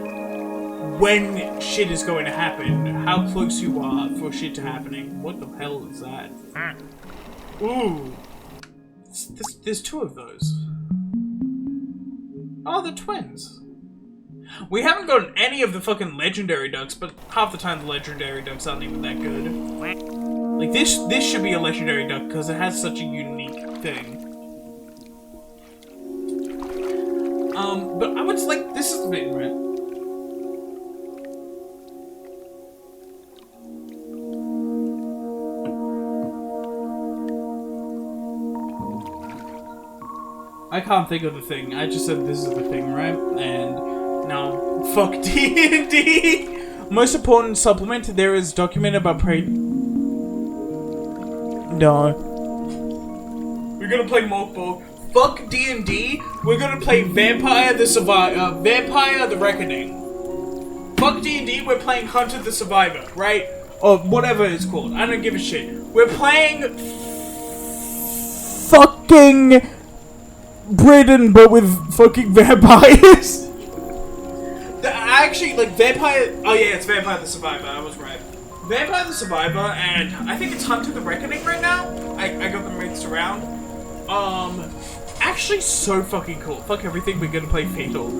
when shit is going to happen, how close you are for shit to happening. What the hell is that? Ooh. There's two of those. Oh, they're twins. We haven't gotten any of the fucking legendary ducks, but half the time the legendary ducks aren't even that good. Like, this should be a legendary duck, because it has such a unique thing. But I was like, this is the bit, right? I can't think of the thing. I just said this is the thing, right? And now, fuck D&D. Most important supplement there is documented about No. We're gonna play Morkborg. Fuck D&D. We're gonna play Vampire the Reckoning. Fuck D&D. We're playing Hunter the Survivor, right? Or whatever it's called. I don't give a shit. We're playing fucking Britain, but with fucking vampires. Actually, like, Vampire... Oh, yeah, it's Vampire the Survivor. I was right. Vampire the Survivor, and I think it's Hunter the Reckoning right now. I got them mixed around. Actually, so fucking cool. Fuck everything, we're gonna play Fatal.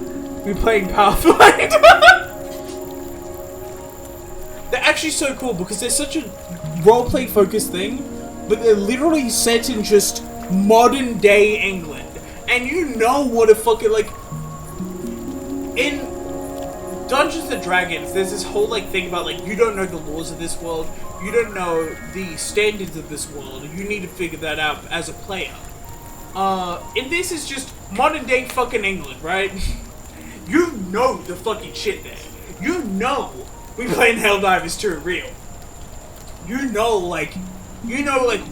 We're playing Pathfinder. They're actually so cool, because they're such a roleplay focused thing, but they're literally set in just modern day England. And you know what a fucking, like, in Dungeons & Dragons, there's this whole, like, thing about, like, you don't know the laws of this world, you don't know the standards of this world, you need to figure that out as a player. And this is just modern day fucking England, right? You know the fucking shit there. You know we playing Helldivers 2 real. You know, like,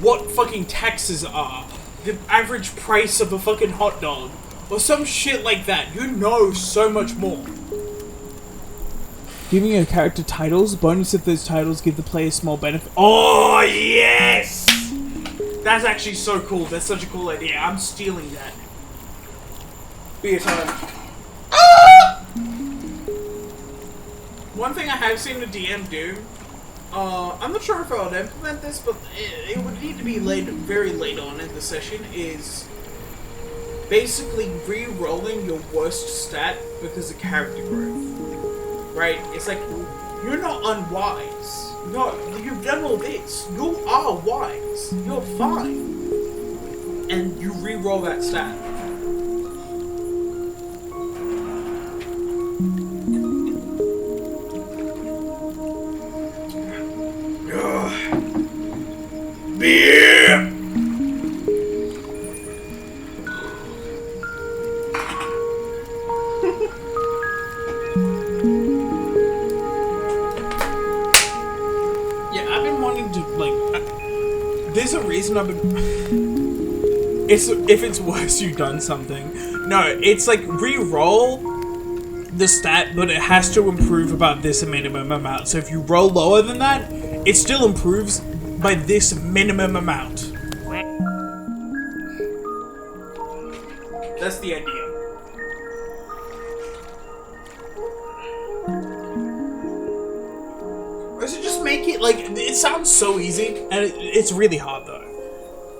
what fucking taxes are. The average price of a fucking hot dog. Or some shit like that. You know so much more. Giving a character titles. Bonus if those titles give the player small benefit. Oh, yes! That's actually so cool. That's such a cool idea. I'm stealing that. Be a time. Ah! One thing I have seen the DM do, I'm not sure if I would implement this, but it would need to be very late on in the session, is basically re-rolling your worst stat because of character growth. Right? It's like, you're not unwise. No, you've done all this. You are wise. You're fine. And you re-roll that stat. Beer! There's a reason I've been... if it's worse, you've done something. No, it's like re-roll the stat, but it has to improve about this minimum amount. So if you roll lower than that, it still improves by this minimum amount. That's the idea. Or so just make it, like, it sounds so easy, and it's really hard, though.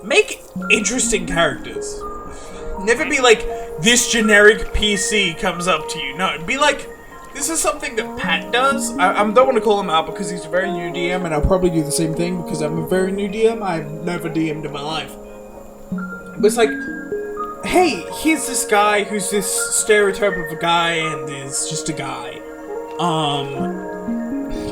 Make interesting characters. Never be like, this generic PC comes up to you. No, be like, this is something that Pat does. I don't want to call him out because he's a very new DM, and I'll probably do the same thing because I'm a very new DM. I've never DM'd in my life. But it's like, hey, here's this guy who's this stereotype of a guy, and is just a guy.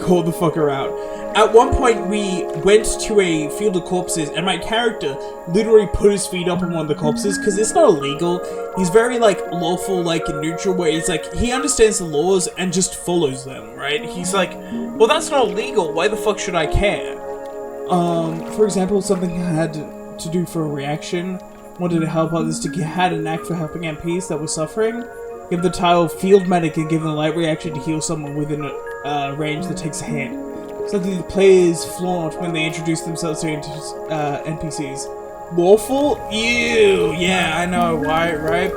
Call the fucker out. At one point, we went to a field of corpses, and my character literally put his feet up on one of the corpses, because it's not illegal. He's very, like, lawful, like, neutral, where he's like, he understands the laws and just follows them, right? He's like, well, that's not illegal, why the fuck should I care? For example, something I had to do for a reaction, wanted to help others to had a knack for helping MPs that were suffering. Give the title Field Medic and give a light reaction to heal someone within a range that takes a hit. Something the players flaunt when they introduce themselves to NPCs. Lawful? Ew. Yeah, I know. Why, right?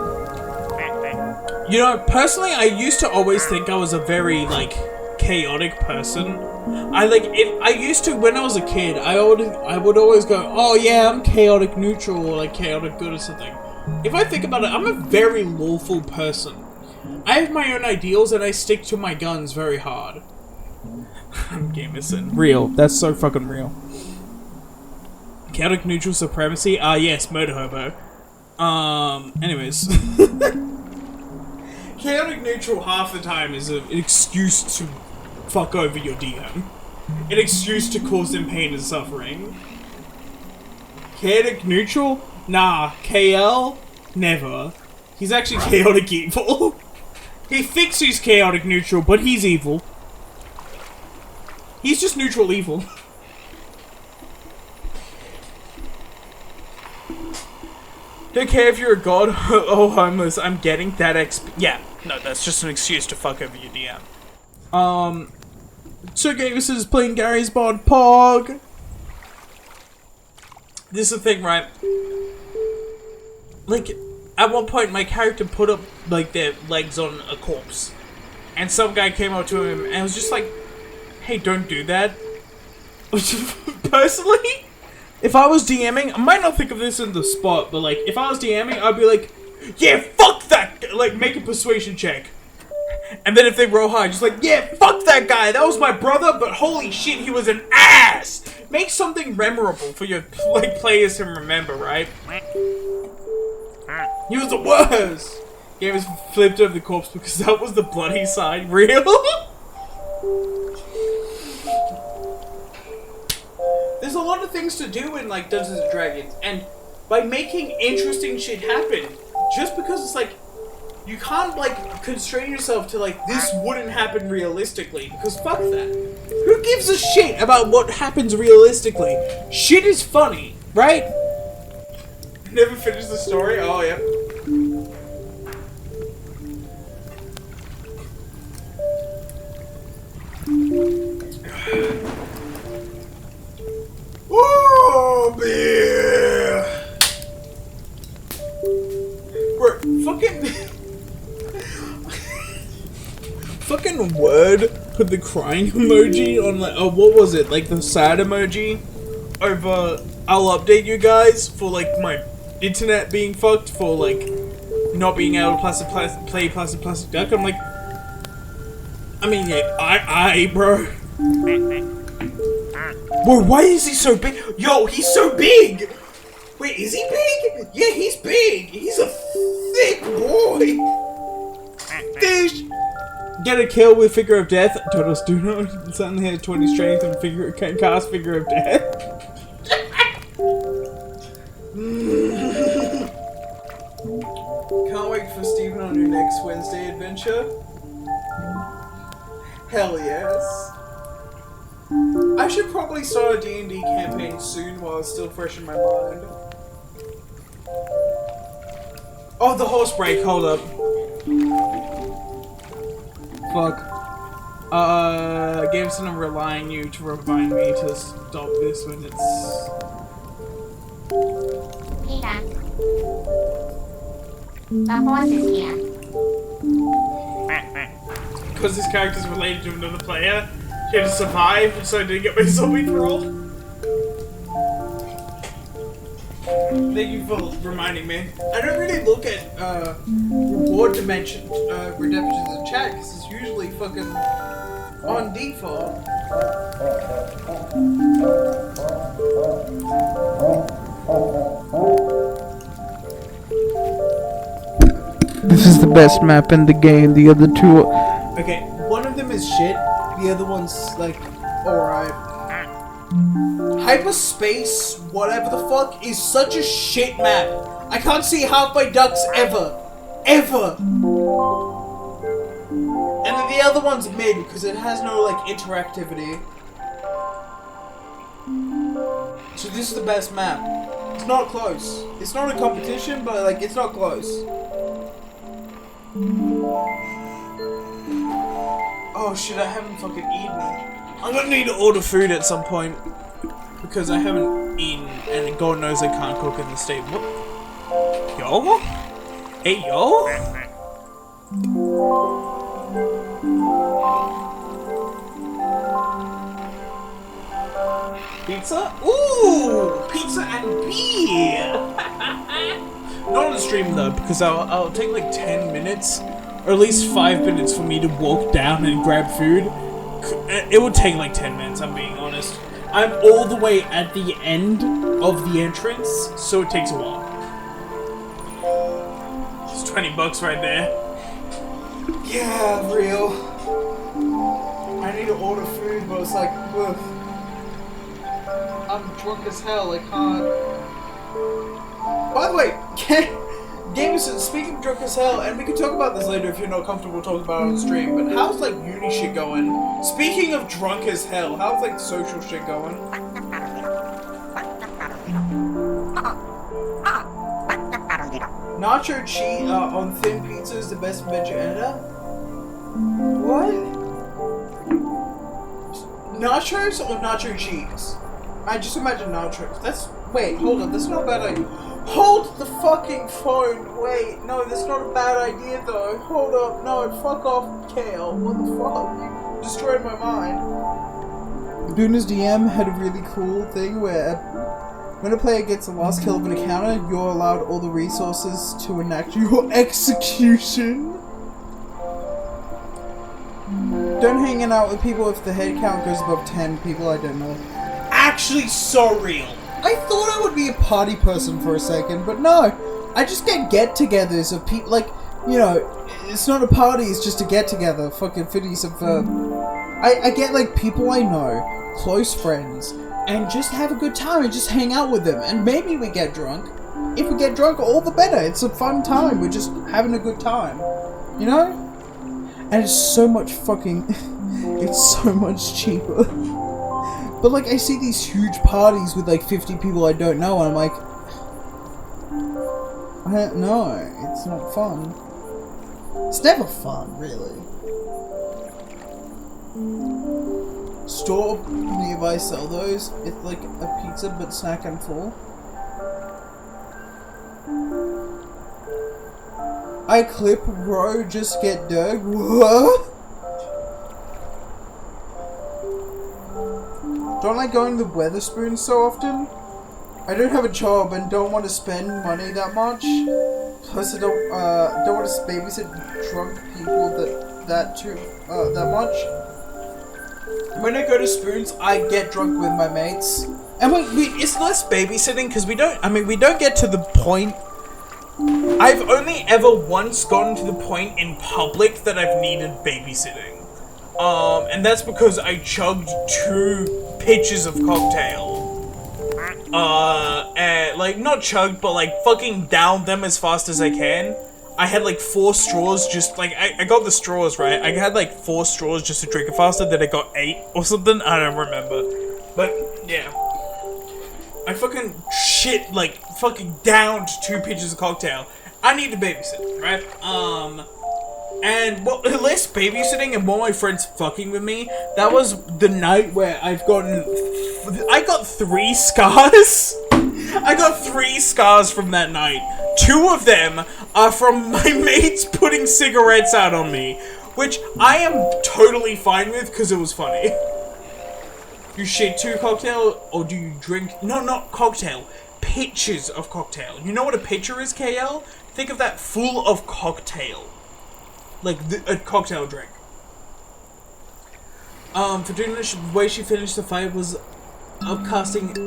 You know, personally, I used to always think I was a very, like, chaotic person. I used to, when I was a kid, I would always go, oh yeah, I'm chaotic neutral, or like chaotic good or something. If I think about it, I'm a very lawful person. I have my own ideals and I stick to my guns very hard. Gamerson. Real. That's so fucking real. Chaotic neutral supremacy? Ah yes, murder hobo. Anyways. Chaotic neutral half the time is an excuse to fuck over your DM. An excuse to cause them pain and suffering. Chaotic neutral? Nah. KL? Never. He's actually chaotic evil. He thinks he's chaotic neutral, but he's evil. He's just neutral evil. Don't care if you're a god or homeless, I'm getting that XP. Yeah, no, that's just an excuse to fuck over your DM. So Gavis is playing Gary's Bod Pog. This is the thing, right? Like, at one point my character put up, like, their legs on a corpse. And some guy came up to him and was just like, hey, don't do that. Personally, if I was DMing, I might not think of this in the spot, but like, if I was DMing, I'd be like, yeah, fuck that, like, make a persuasion check. And then if they roll high, just like, yeah, fuck that guy, that was my brother, but holy shit, he was an ass! Make something memorable for your, like, players to remember, right? He was the worst! Game was flipped over the corpse because that was the bloody side. Real? There's a lot of things to do in, like, Dungeons & Dragons, and by making interesting shit happen, just because it's like, you can't, like, constrain yourself to, like, this wouldn't happen realistically, because fuck that. Who gives a shit about what happens realistically? Shit is funny, right? Never finished the story? Oh, yeah. Oh, beer! Bro, fucking Word put the crying emoji on, like, oh, what was it? Like, the sad emoji over, I'll update you guys for, like, my internet being fucked for, like, not being able to play Plastic Duck. I'm like, I mean, yeah, bro. Bro, why is he so big? Yo, he's so big! Wait, is he big? Yeah, he's big! He's a thick boy! Fish! Get a kill with Figure of Death. Turtles do not suddenly have 20 strength and can cast Figure of Death. Can't wait for Steven on your next Wednesday adventure. Hell yes. I should probably start a D&D campaign soon while it's still fresh in my mind. Oh, the horse break, hold up. Fuck. Gameson, I'm relying on you to remind me to stop this when it's... Peter. The horse is here. Because this character's related to another player, she had to survive, so I didn't get my zombie roll. Thank you for reminding me. I don't really look at reward redemptions in chat because it's usually fucking on default. This is the best map in the game. The other two. Okay, one of them is shit. The other one's like alright. Hyperspace, whatever the fuck, is such a shit map. I can't see half my ducks ever. Ever. And then the other one's mid because it has no like interactivity. So this is the best map. It's not close. It's not a competition, but like it's not close. Oh shit, I haven't fucking eaten. I'm gonna need to order food at some point because I haven't eaten, and God knows I can't cook in the state. What? Yo? Hey, yo? Pizza? Ooh! Pizza and beer! Not on the stream though, because I'll take like 10 minutes, or at least 5 minutes for me to walk down and grab food. It would take like 10 minutes, I'm being honest. I'm all the way at the end of the entrance, so it takes a while. It's 20 bucks right there. Yeah, real. I need to order food, but it's like, ugh. I'm drunk as hell, I can't. By the way, Gamerson, speaking of drunk as hell, and we can talk about this later if you're not comfortable talking about it on stream, but how's like uni shit going? Speaking of drunk as hell, how's like social shit going? Nacho cheese on thin pizza is the best veg editor? What? Nachos or nacho cheese? I just imagine nachos. That's... Wait, hold on. That's not a bad idea. Hold the fucking phone. Wait, no, that's not a bad idea though. Hold up. No, fuck off, Kale. What the fuck? You destroyed my mind. Duna's DM had a really cool thing where when a player gets the last kill of an encounter, you're allowed all the resources to enact your execution. Don't hang out with people if the head count goes above 10 people, I don't know. Actually so real. I thought I would be a party person for a second, but no. I just get-togethers of people, like, you know, it's not a party, it's just a get-together. Fucking fitties of, I get, like, people I know, close friends, and just have a good time and just hang out with them. And maybe we get drunk. If we get drunk, all the better. It's a fun time. We're just having a good time. You know? And it's so much fucking... it's so much cheaper. But, like, I see these huge parties with, like, 50 people I don't know, and I'm like... I don't know. It's not fun. It's never fun, really. Store nearby sell those. It's like a pizza, but snack and full. I clip, bro, just get dug. What? Don't like going to the Weatherspoon so often. I don't have a job and don't want to spend money that much. Plus, I don't want to babysit drunk people that much. When I go to Spoons, I get drunk with my mates. And it's less babysitting because we don't get to the point. I've only ever once gotten to the point in public that I've needed babysitting. And that's because I chugged 2 pitchers of cocktail. And, like, not chugged, but, like, fucking downed them as fast as I can. I had, like, 4 straws just, like, I got the straws, right? I had, like, 4 straws just to drink it faster, then I got 8 or something. I don't remember. But, yeah. I fucking shit, like, fucking downed 2 pitchers of cocktail. I need to babysit, right? And, well, less babysitting and more my friends fucking with me, that was the night where I got 3 scars. I got 3 scars from that night. 2 of them are from my mates putting cigarettes out on me, which I am totally fine with because it was funny. You shit 2 cocktail, or do you drink? No, not cocktail. Pitchers of cocktail. You know what a pitcher is, KL? Think of that full of cocktail. Like a cocktail drink. For doing this, the way she finished the fight was upcasting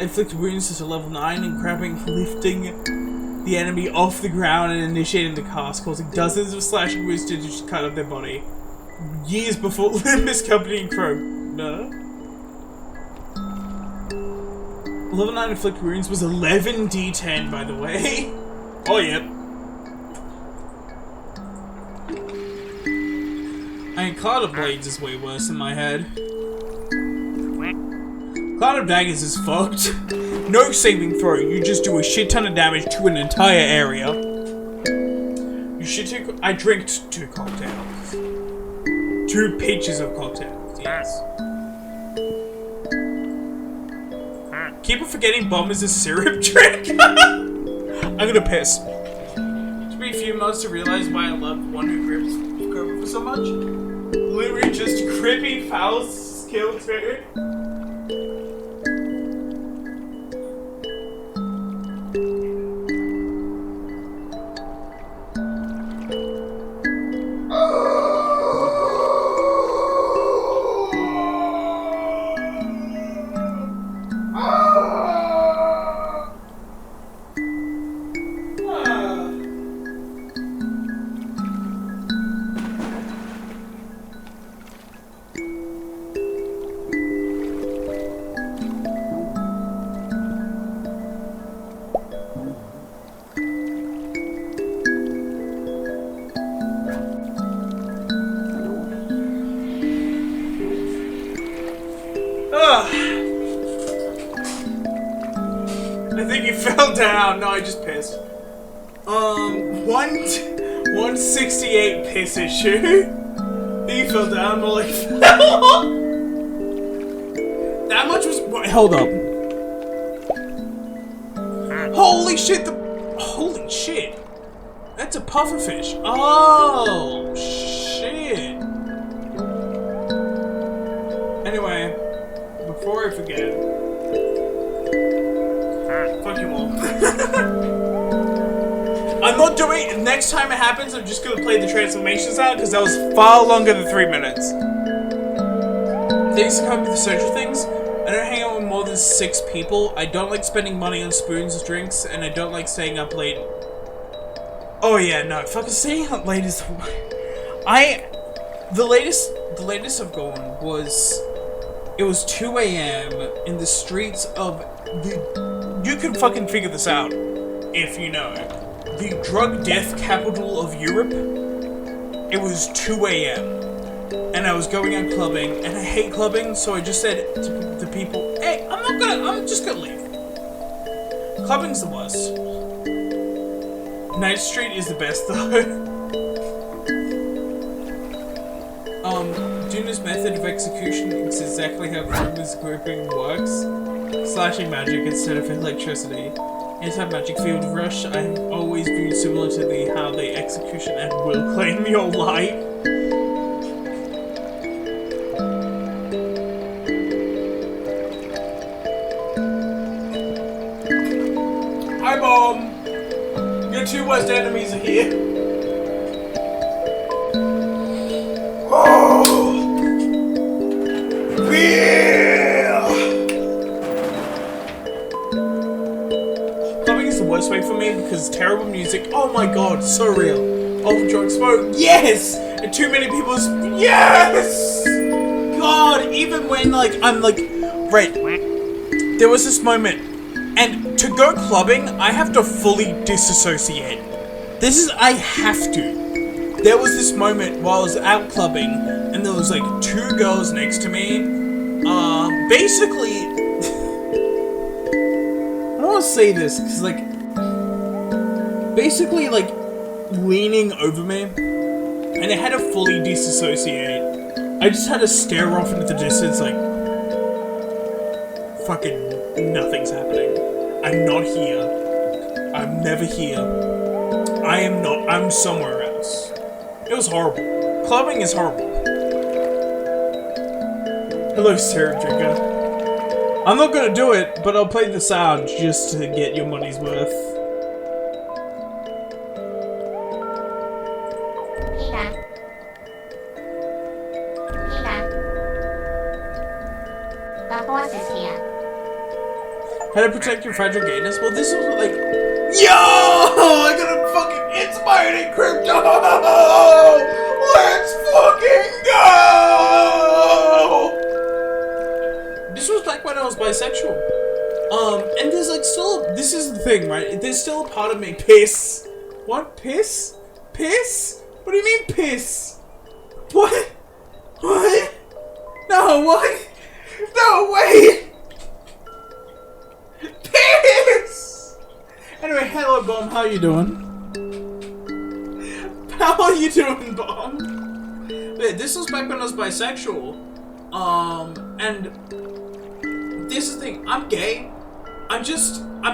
inflict wounds to level 9 and grabbing, lifting the enemy off the ground and initiating the cast, causing dozens of slashing wounds to just cut up their body. Years before Limbus Company and Crow. No? Level 9 inflict wounds was 11d10, by the way. Oh, yep. I mean, Cloud of Blades is way worse in my head. Cloud of Daggers is fucked. No saving throw, you just do a shit ton of damage to an entire area. You shit 2... I drank 2 cocktails. 2 2 pitchers of cocktails, yes. Keep on forgetting bomb is a syrup drink. I'm gonna piss. It took me a few months to realize why I love One Who Grips Cobra so much. Literally just creepy, foul skill too. I think you fell down. No, I just pissed. 168 piss issue. I think you fell down, more like fell. That much was. Hold up. Holy shit! Holy shit! That's a pufferfish. Oh shit. Anyway, before I forget. Fuck you all. I'm not doing it. Next time it happens, I'm just gonna play the transformations out because that was far longer than 3 minutes. Things to come with the social things. I don't hang out with more than 6 people. I don't like spending money on spoons, drinks, and I don't like staying up late. Oh yeah, no, fucking staying up late is. The latest I've gone was. It was 2 a.m. in the streets of the. You can fucking figure this out, if you know. The drug death capital of Europe. It was 2 a.m. and I was going out clubbing, and I hate clubbing, so I just said to people, "Hey, I'm just gonna leave." Clubbing's the worst. Night Street is the best though. Duna's method of execution is exactly how Chroma's grouping works. Slashing magic instead of electricity. Anti-magic field rush I've always viewed similar to how the execution and will claim your life. Hi, Mom! Your 2 worst enemies are here. Oh! Clubbing is the worst way for me because terrible music. Oh my god, so real. Over drunk smoke, yes! And too many people's, yes! God, even when I'm right. There was this moment, and to go clubbing, I have to fully disassociate. I have to. There was this moment while I was out clubbing, and there was 2 girls next to me. Basically, I don't want to say this, because, basically, leaning over me, and I had to fully disassociate. I just had to stare off into the distance, fucking nothing's happening. I'm not here. I'm never here. I'm somewhere else. It was horrible. Clubbing is horrible. Hello, syrup drinker. I'm not gonna do it, but I'll play the sound just to get your money's worth. The horse is here. How to protect your fragile gayness? Well, this was yo! I got a fucking inspired in crypto! Let's fucking go! This was back when I was bisexual. And there's still, this is the thing, right? There's still a part of me, piss. What? Piss? Piss? What do you mean piss? What? What? No, what? No, wait! Piss! Anyway, hello, Bomb. How you doing? How are you doing, Bomb? bit. This was back when I was bisexual. And this is the thing. I'm gay. I'm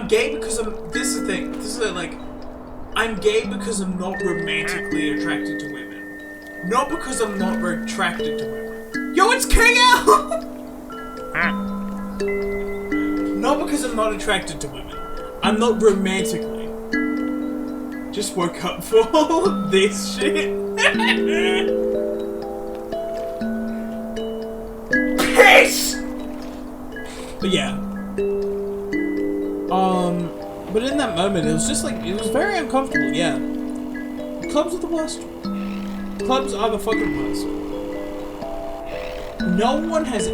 gay because this is the thing. I'm gay because I'm not romantically attracted to women. Not because I'm not attracted to women. Yo, it's KL! Not because I'm not attracted to women. I'm not romantically. Just woke up for all this shit. Piss! But yeah. But in that moment, it was just like, it was very uncomfortable, yeah. Clubs are the worst. Clubs are the fucking worst. No one has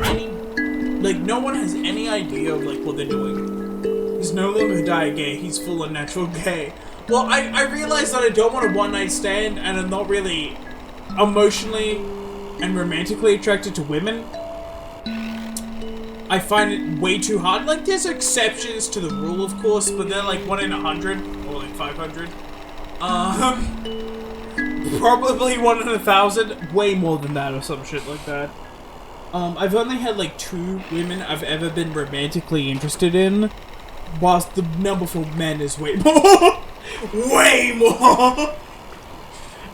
any idea of, like, what they're doing. He's no longer gay, he's full on natural gay. Well, I realize that I don't want a one-night stand, and I'm not really emotionally and romantically attracted to women. I find it way too hard. Like, there's exceptions to the rule, of course, but they're like 1 in 100, or like 500. Probably 1 in 1,000, way more than that, or some shit like that. I've only had like 2 women I've ever been romantically interested in, whilst the number for men is way more. Way more!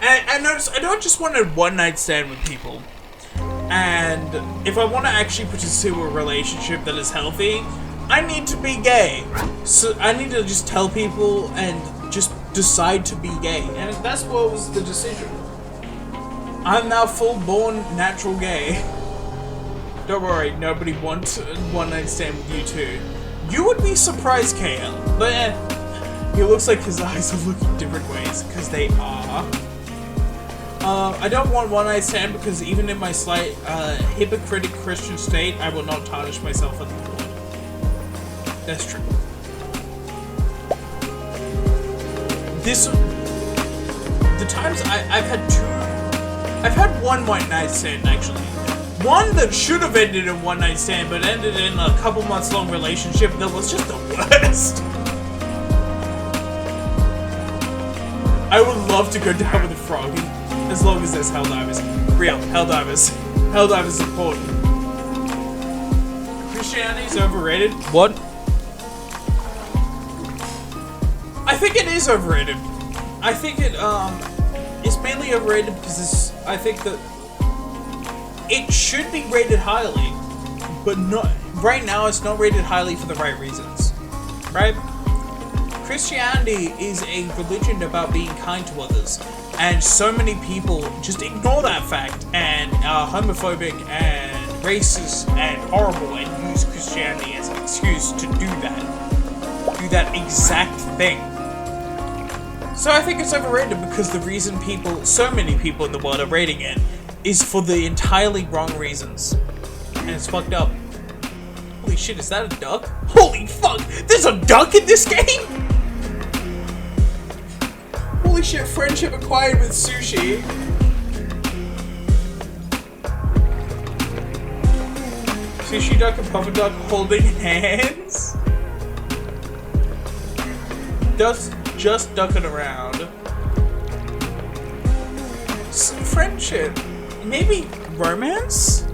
And notice, I don't just want a one-night stand with people. And if I want to actually pursue a relationship that is healthy, I need to be gay. So I need to just tell people and just decide to be gay. And that's what was the decision. I'm now full-born natural gay. Don't worry, nobody wants a one-night stand with you too. You would be surprised, KL. But he looks like his eyes are looking different ways, because they are. I don't want one-night stand because even in my slight, hypocritic Christian state, I will not tarnish myself on the Lord. That's true. The times I've had 1 one-night stand, actually. One that should have ended in one-night stand, but ended in a couple months long relationship that was just the worst. I would love to go down with a froggy. As long as there's Helldivers. Real, Helldivers. Helldivers is important. Christianity is overrated? What? I think it is overrated. I think it's mainly overrated because I think that it should be rated highly, but not right now it's not rated highly for the right reasons. Right? Christianity is a religion about being kind to others. And so many people just ignore that fact and are homophobic and racist and horrible and use Christianity as an excuse to do that exact thing. So I think it's overrated because the reason so many people in the world are rating it is for the entirely wrong reasons. And it's fucked up. Holy shit, is that a duck? Holy fuck, there's a duck in this game? Holy shit, friendship acquired with sushi. Sushi duck and puffer duck holding hands? Just ducking around. Friendship. Maybe romance?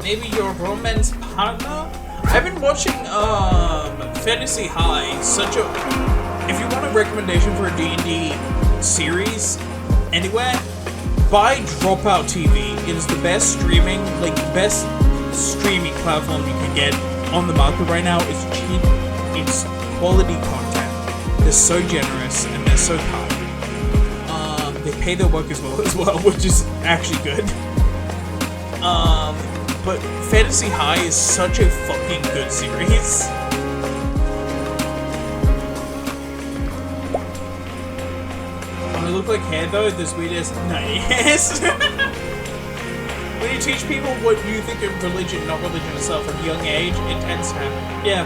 Maybe your romance partner? I've been watching, Fantasy High, if you want a recommendation for a D&D series anywhere, buy Dropout TV. It is the best streaming platform you can get on the market right now. It's cheap, it's quality content. They're so generous and they're so kind. They pay their workers well, which is actually good. But Fantasy High is such a fucking good series. When I look like hair though, this weird ass nice. When you teach people what you think of religion, not religion itself, at a young age, it tends to happen. Yeah.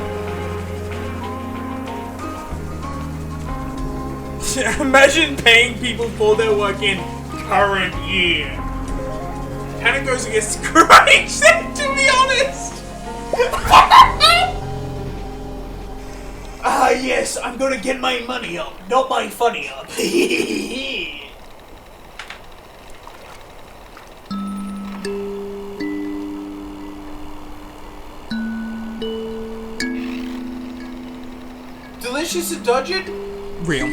Imagine paying people for their work in current year. Kinda goes against Christ, to be honest. Ah, yes, I'm gonna get my money up, not my funny up. Delicious in Dungeon? Real.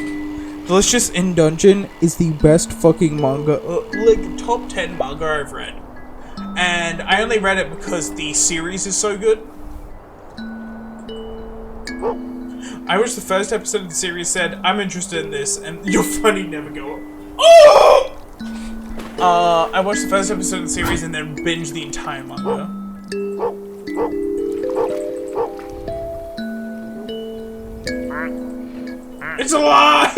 Delicious in Dungeon is the best fucking manga. Like, top 10 manga I've read. And I only read it because the series is so good. I wish the first episode of the series said, I'm interested in this, and you're funny, never go. Oh! I watched the first episode of the series and then binged the entire manga. It's a lie!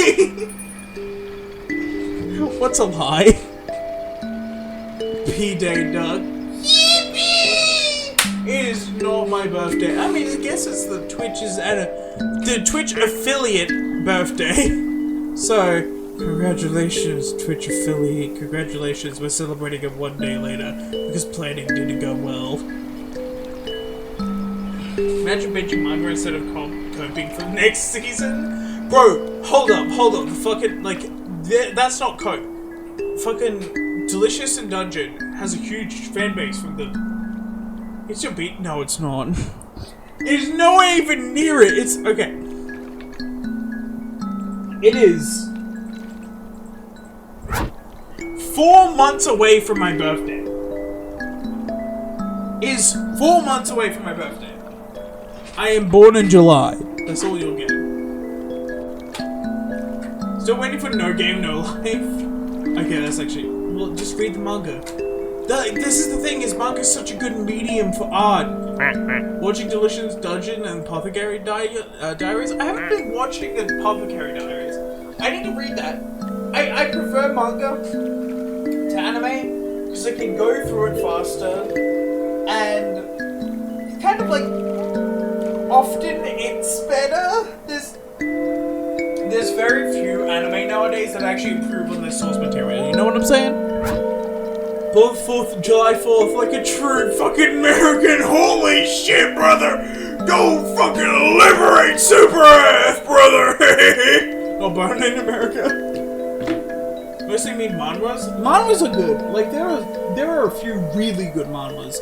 What's a lie? P-Day, Doug. Yippee! It is not my birthday. I mean, I guess it's the Twitch affiliate birthday. So, congratulations, Twitch affiliate. Congratulations, we're celebrating it one day later because planning didn't go well. Imagine binging manga instead of coping for the next season. Bro, hold up. The fucking, like, that's not cope. Fucking Delicious in Dungeon has a huge fan base from the... It's your beat? No, it's not. It's nowhere even near it. It's, okay. It is 4 months away from my birthday. Is 4 months away from my birthday. I am born in July. That's all you'll get. Still waiting for No Game, No Life. Okay, that's actually... Well, just read the manga. This is the thing, is manga's such a good medium for art. Watching Delicious Dungeon and Apothecary Diaries. I haven't been watching the Apothecary Diaries. I need to read that. I prefer manga to anime because I can go through it faster. And it's kind of like... Often it's better. There's very few anime nowadays that actually improve on their source material. You know what I'm saying? July 4th, like a true fucking American. Holy shit, brother! Go fucking liberate Super Earth, brother! No, born in America. Mostly mean manhwas. Manhwas are good. Like there are a few really good manhwas.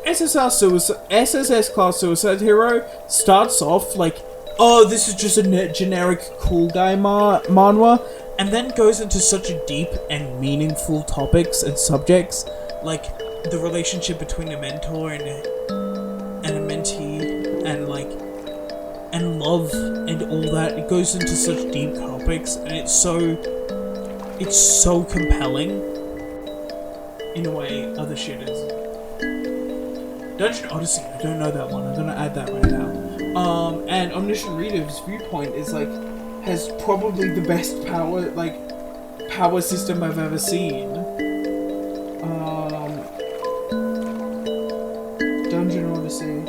SSS Class Suicide Hero starts off like, oh, this is just a generic cool guy manhwa, and then goes into such a deep and meaningful topics and subjects, like the relationship between a mentor and a mentee, and like, and love and all that. It goes into such deep topics, and it's so compelling in a way other shit is. Dungeon Odyssey, I don't know that one. I'm gonna add that right now. And Omniscient Reader's Viewpoint is like, has probably the best power system I've ever seen. Dungeon Odyssey.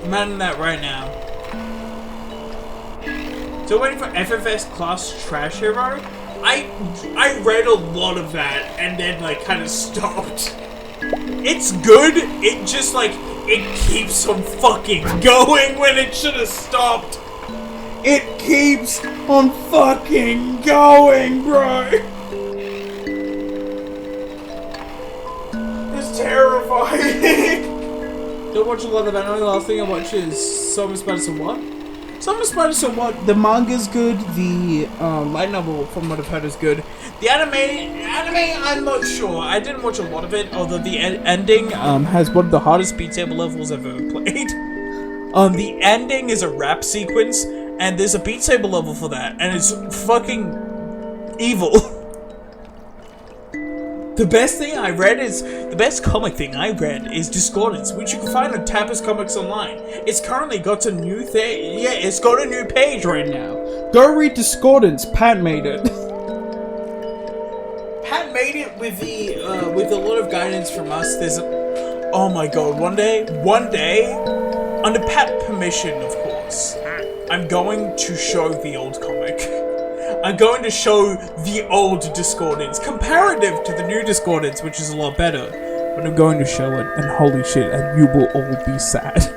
I'm adding that right now. Still waiting for FFS Class Trash Hero. I read a lot of that and then like kind of stopped. It's good. It just like it keeps on fucking going when it should have stopped. It keeps on fucking going, bro. It's terrifying. Don't watch a lot of anime. The last thing I watch is Summer Spider What? Summer Spider What? The manga's good. The light novel, from what I've heard, is good. The anime, I'm not sure. I didn't watch a lot of it, although the ending has one of the hardest Beat Saber levels I've ever played. The ending is a rap sequence, and there's a Beat Saber level for that, and it's fucking evil. The best comic thing I read is Discordance, which you can find on Tapas Comics Online. It's currently got a new thing. Yeah, it's got a new page right now. Go read Discordance. Pat made it. Pat made it with a lot of guidance from us. Oh my god, one day, under Pat permission, of course, I'm going to show the old comic. I'm going to show the old Discordance, comparative to the new Discordance, which is a lot better. But I'm going to show it, and holy shit, and you will all be sad.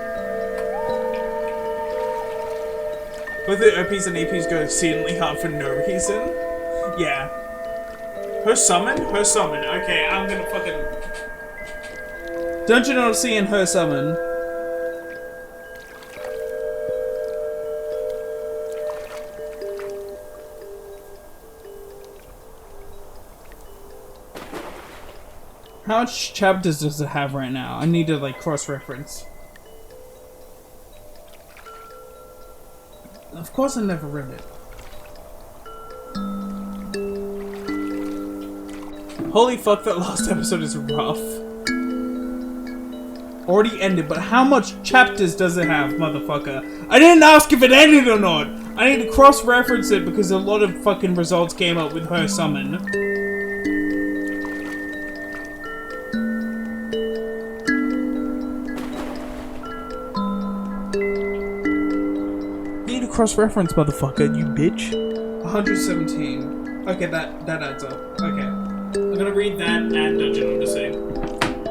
Both the OPs and EPs go exceedingly hard for no reason. Yeah. Her summon? Her summon. Okay, I'm gonna fucking... Dungeon Odyssey and her summon. How much chapters does it have right now? I need to like cross-reference. Of course I never read it. Holy fuck, that last episode is rough. Already ended, but how much chapters does it have, motherfucker? I didn't ask if it ended or not! I need to cross-reference it because a lot of fucking results came up with her summon. You need to cross-reference, motherfucker, you bitch. 117. Okay, that adds up. Okay. I'm gonna read that and Dungeon Odyssey.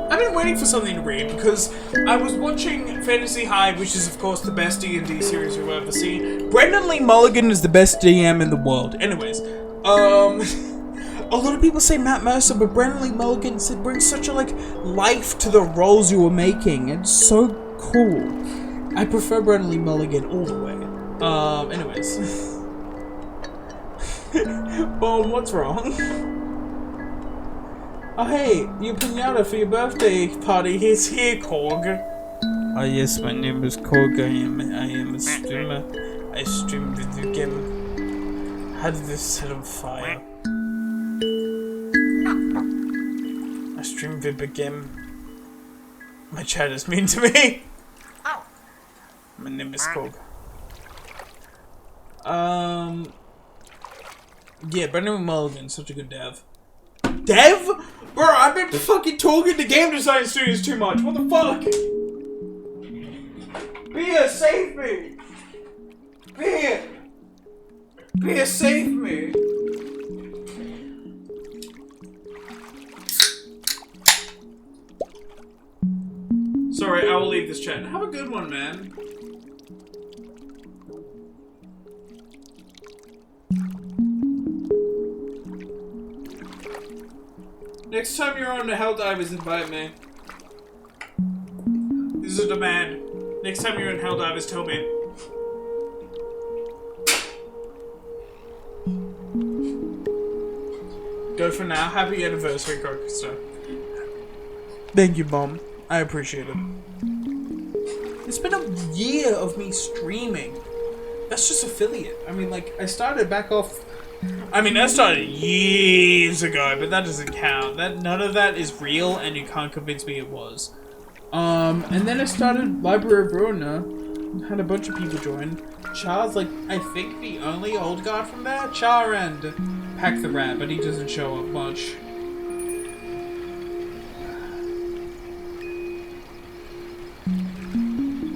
I've been waiting for something to read because I was watching Fantasy Hive, which is of course the best D&D series you've ever seen. Brendan Lee Mulligan is the best DM in the world. Anyways, a lot of people say Matt Mercer, but Brendan Lee Mulligan brings such a life to the roles you were making. It's so cool. I prefer Brendan Lee Mulligan all the way. Anyways. What's wrong? Oh hey, your pinata for your birthday party is here, Korg. Oh yes, my name is Korg. I am a streamer. I stream video game. How did this set on fire? I stream video game. My chat is mean to me. My name is Korg. Yeah, Brendan Mulligan, such a good dev. Dev? Bro, I've been fucking talking to game design studios too much. What the fuck? Bia, save me! Bia! Bia, save me! Sorry, I will leave this chat. Have a good one, man. Next time you're on the Helldivers, invite me. This is a demand. Next time you're in Helldivers, tell me. Go for now. Happy anniversary, Crocodile. Thank you, Mom. I appreciate it. It's been a year of me streaming. That's just affiliate. I mean, I started back off... I started years ago, but that doesn't count. None of that is real, and you can't convince me it was. And then I started Library of Ruina. Had a bunch of people join. Char's I think the only old guy from there. Char and Pack the Rat, but he doesn't show up much.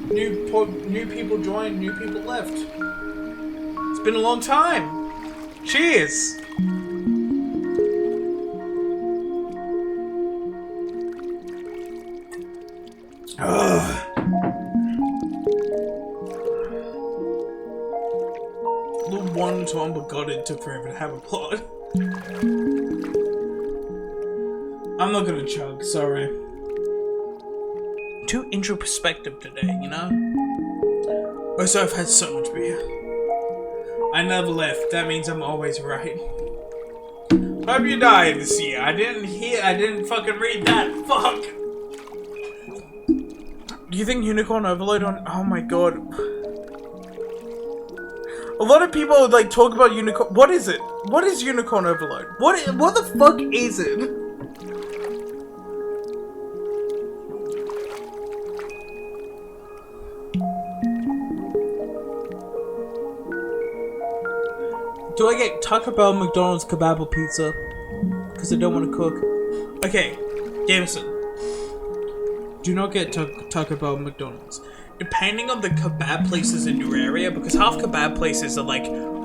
New people joined, new people left. It's been a long time. Cheers! Ugh. The one time, but God, it took forever to have a plot. I'm not gonna chug, sorry. Too introspective today, you know? Also, I've had so much beer. I never left. That means I'm always right. Hope you died this year. I didn't fucking read that. Fuck. Do you think Unicorn Overload on... Oh my god. A lot of people talk about Unicorn... What is it? What is Unicorn Overload? What the fuck is it? Do I get Taco Bell, McDonald's, kebab, or pizza? Because I don't want to cook. Okay, Jameson. Do not get Taco Bell, McDonald's. Depending on the kebab places in your area, because half kebab places are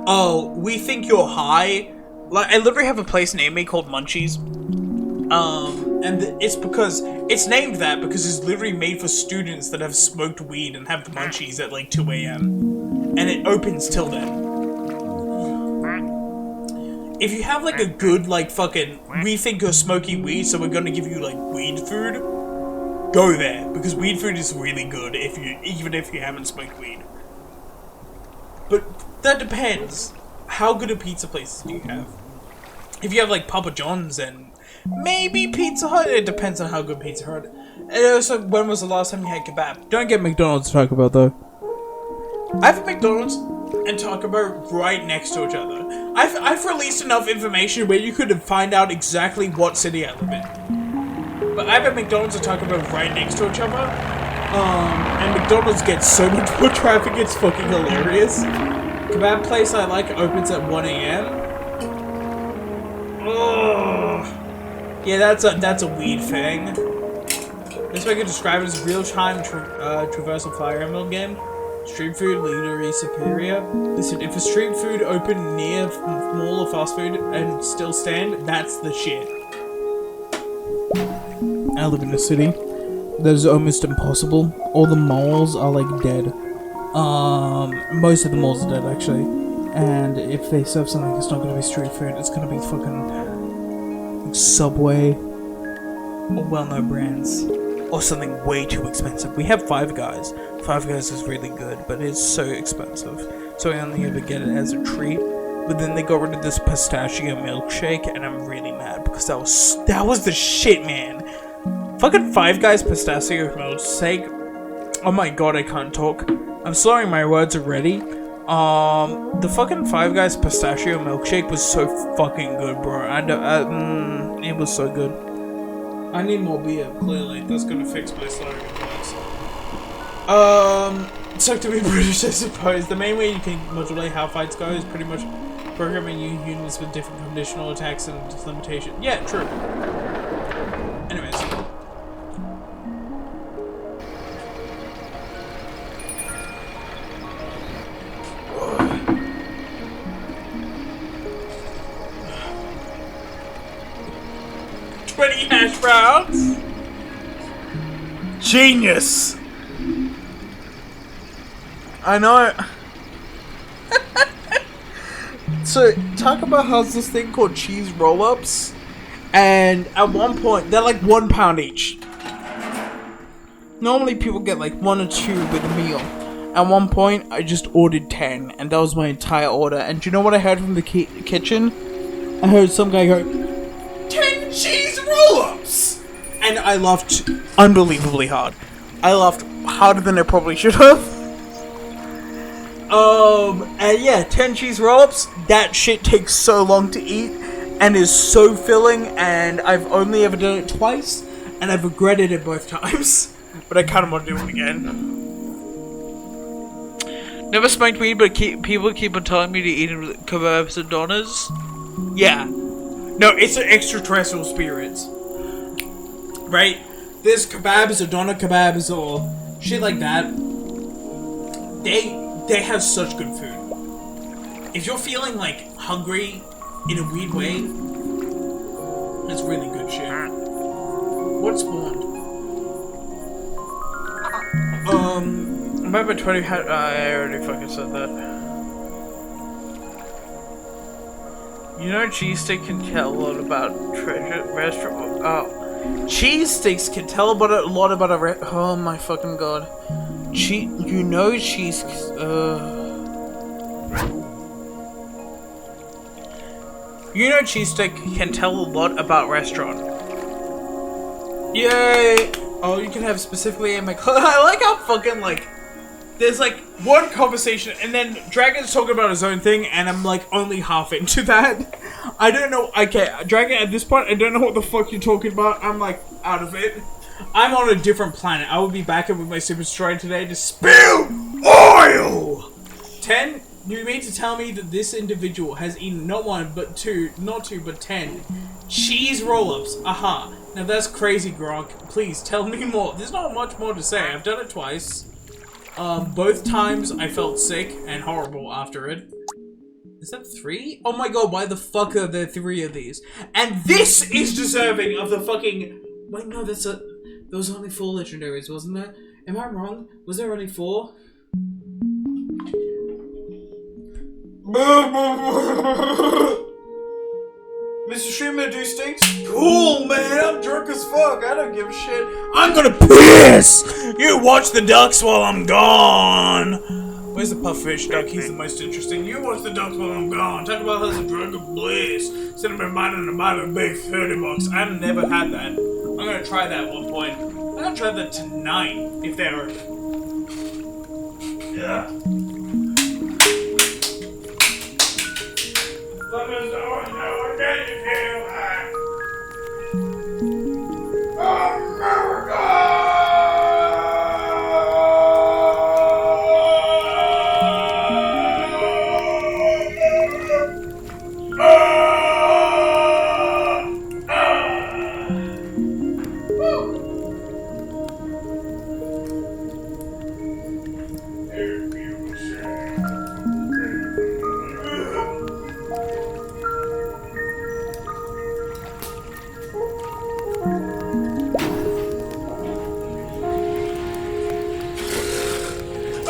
oh, we think you're high. I literally have a place near me called Munchies. And it's because it's named that because it's literally made for students that have smoked weed and have the munchies at 2 AM. And it opens till then. if you have, like, a good, like, fucking, we think you're smoking weed, so we're gonna give you, like, weed food, go there, because weed food is really good, even if you haven't smoked weed. But that depends. How good a pizza places do you have? If you have, like, Papa John's and maybe Pizza Hut, it depends on how good Pizza Hut. And also, when was the last time you had kebab? Don't get McDonald's to Taco Bell, though. I have a McDonald's and Taco Bell right next to each other. I've released enough information where you could find out exactly what city I live in. But I have a McDonald's and Taco Bell right next to each other. And McDonald's gets so much more traffic, it's fucking hilarious. Kebab place I like opens at 1 a.m. Oh, yeah, that's a weed thing. Best way I could describe it as real-time traversal Fire Emblem game. Street food, literally superior. Listen, if a street food open near mall or fast food and still stand, that's the shit. I live in a city that is almost impossible. All the malls are like dead. Most of the malls are dead actually. And if they serve something, it's not gonna be street food. It's gonna be fucking Subway or well-known brands. Or something way too expensive. We have Five Guys. Five Guys is really good, but it's so expensive. So I only ever get it as a treat. But then they got rid of this pistachio milkshake, and I'm really mad because that was the shit, man. Fucking Five Guys pistachio milkshake. Oh my god, I can't talk. I'm slurring my words already. The fucking Five Guys pistachio milkshake was so fucking good, bro. And it was so good. I need more beer, clearly. That's gonna fix my slurring words. Suck to be British, I suppose. The main way you can modulate how fights go is pretty much programming your units with different conditional attacks and limitations. Yeah, true. Anyways. Hash browns. Genius. I know. So Taco Bell has this thing called cheese roll-ups, and at one point they're like £1 each. Normally people get like 1 or 2 with a meal. At one point I just ordered 10, and that was my entire order. And do you know what I heard from the kitchen? I heard some guy go, 10 cheese roll-ups! And I laughed unbelievably hard. I laughed harder than I probably should have. And yeah, 10 cheese roll-ups, that shit takes so long to eat, and is so filling, and I've only ever done it twice, and I've regretted it both times. But I kinda want to do it again. Never smoked weed, but people keep on telling me to eat it with kebabs and donuts. Yeah. No, it's an extraterrestrial spirits. Right? There's kebabs or doner kebabs or shit like that. They have such good food. If you're feeling like hungry in a weird way, it's really good shit. What spawned? Remember 20 had I already fucking said that. You know, cheesesteak can tell a lot about treasure restaurant. Oh, cheesesteaks can tell about a lot about a oh my fucking god. You know cheese. You know cheesesteak can tell a lot about restaurant. Yay! Oh, you can have specifically in my. I like how fucking like. There's like one conversation, and then Dragon's talking about his own thing, and I'm like only half into that. I don't know. Okay, Dragon, at this point, I don't know what the fuck you're talking about. I'm like out of it. I'm on a different planet. I will be back in with my Super Destroyer today to spill oil! 10? You mean to tell me that this individual has eaten not 1, but 2, not 2, but 10 cheese roll-ups? Aha. Now that's crazy, Gronk. Please, tell me more. There's not much more to say. I've done it twice. Both times I felt sick and horrible after it. Is that 3? Oh my god, why the fuck are there 3 of these? And this is deserving of the fucking... Wait, no, that's a... There was only 4 legendaries, wasn't there? Am I wrong? Was there only 4? Mr. Streamer do stinks? Cool, man. I'm drunk as fuck. I don't give a shit. I'm gonna piss! You watch the ducks while I'm gone. Where's the puffish duck? He's the most interesting. You watch the ducks while I'm gone. Talk about us a drug of bliss. Instead of reminding about a big 30 bucks. I've never had that. I'm gonna try that at one point. I'm gonna try that tonight, if they're open. Yeah. Let us know again if you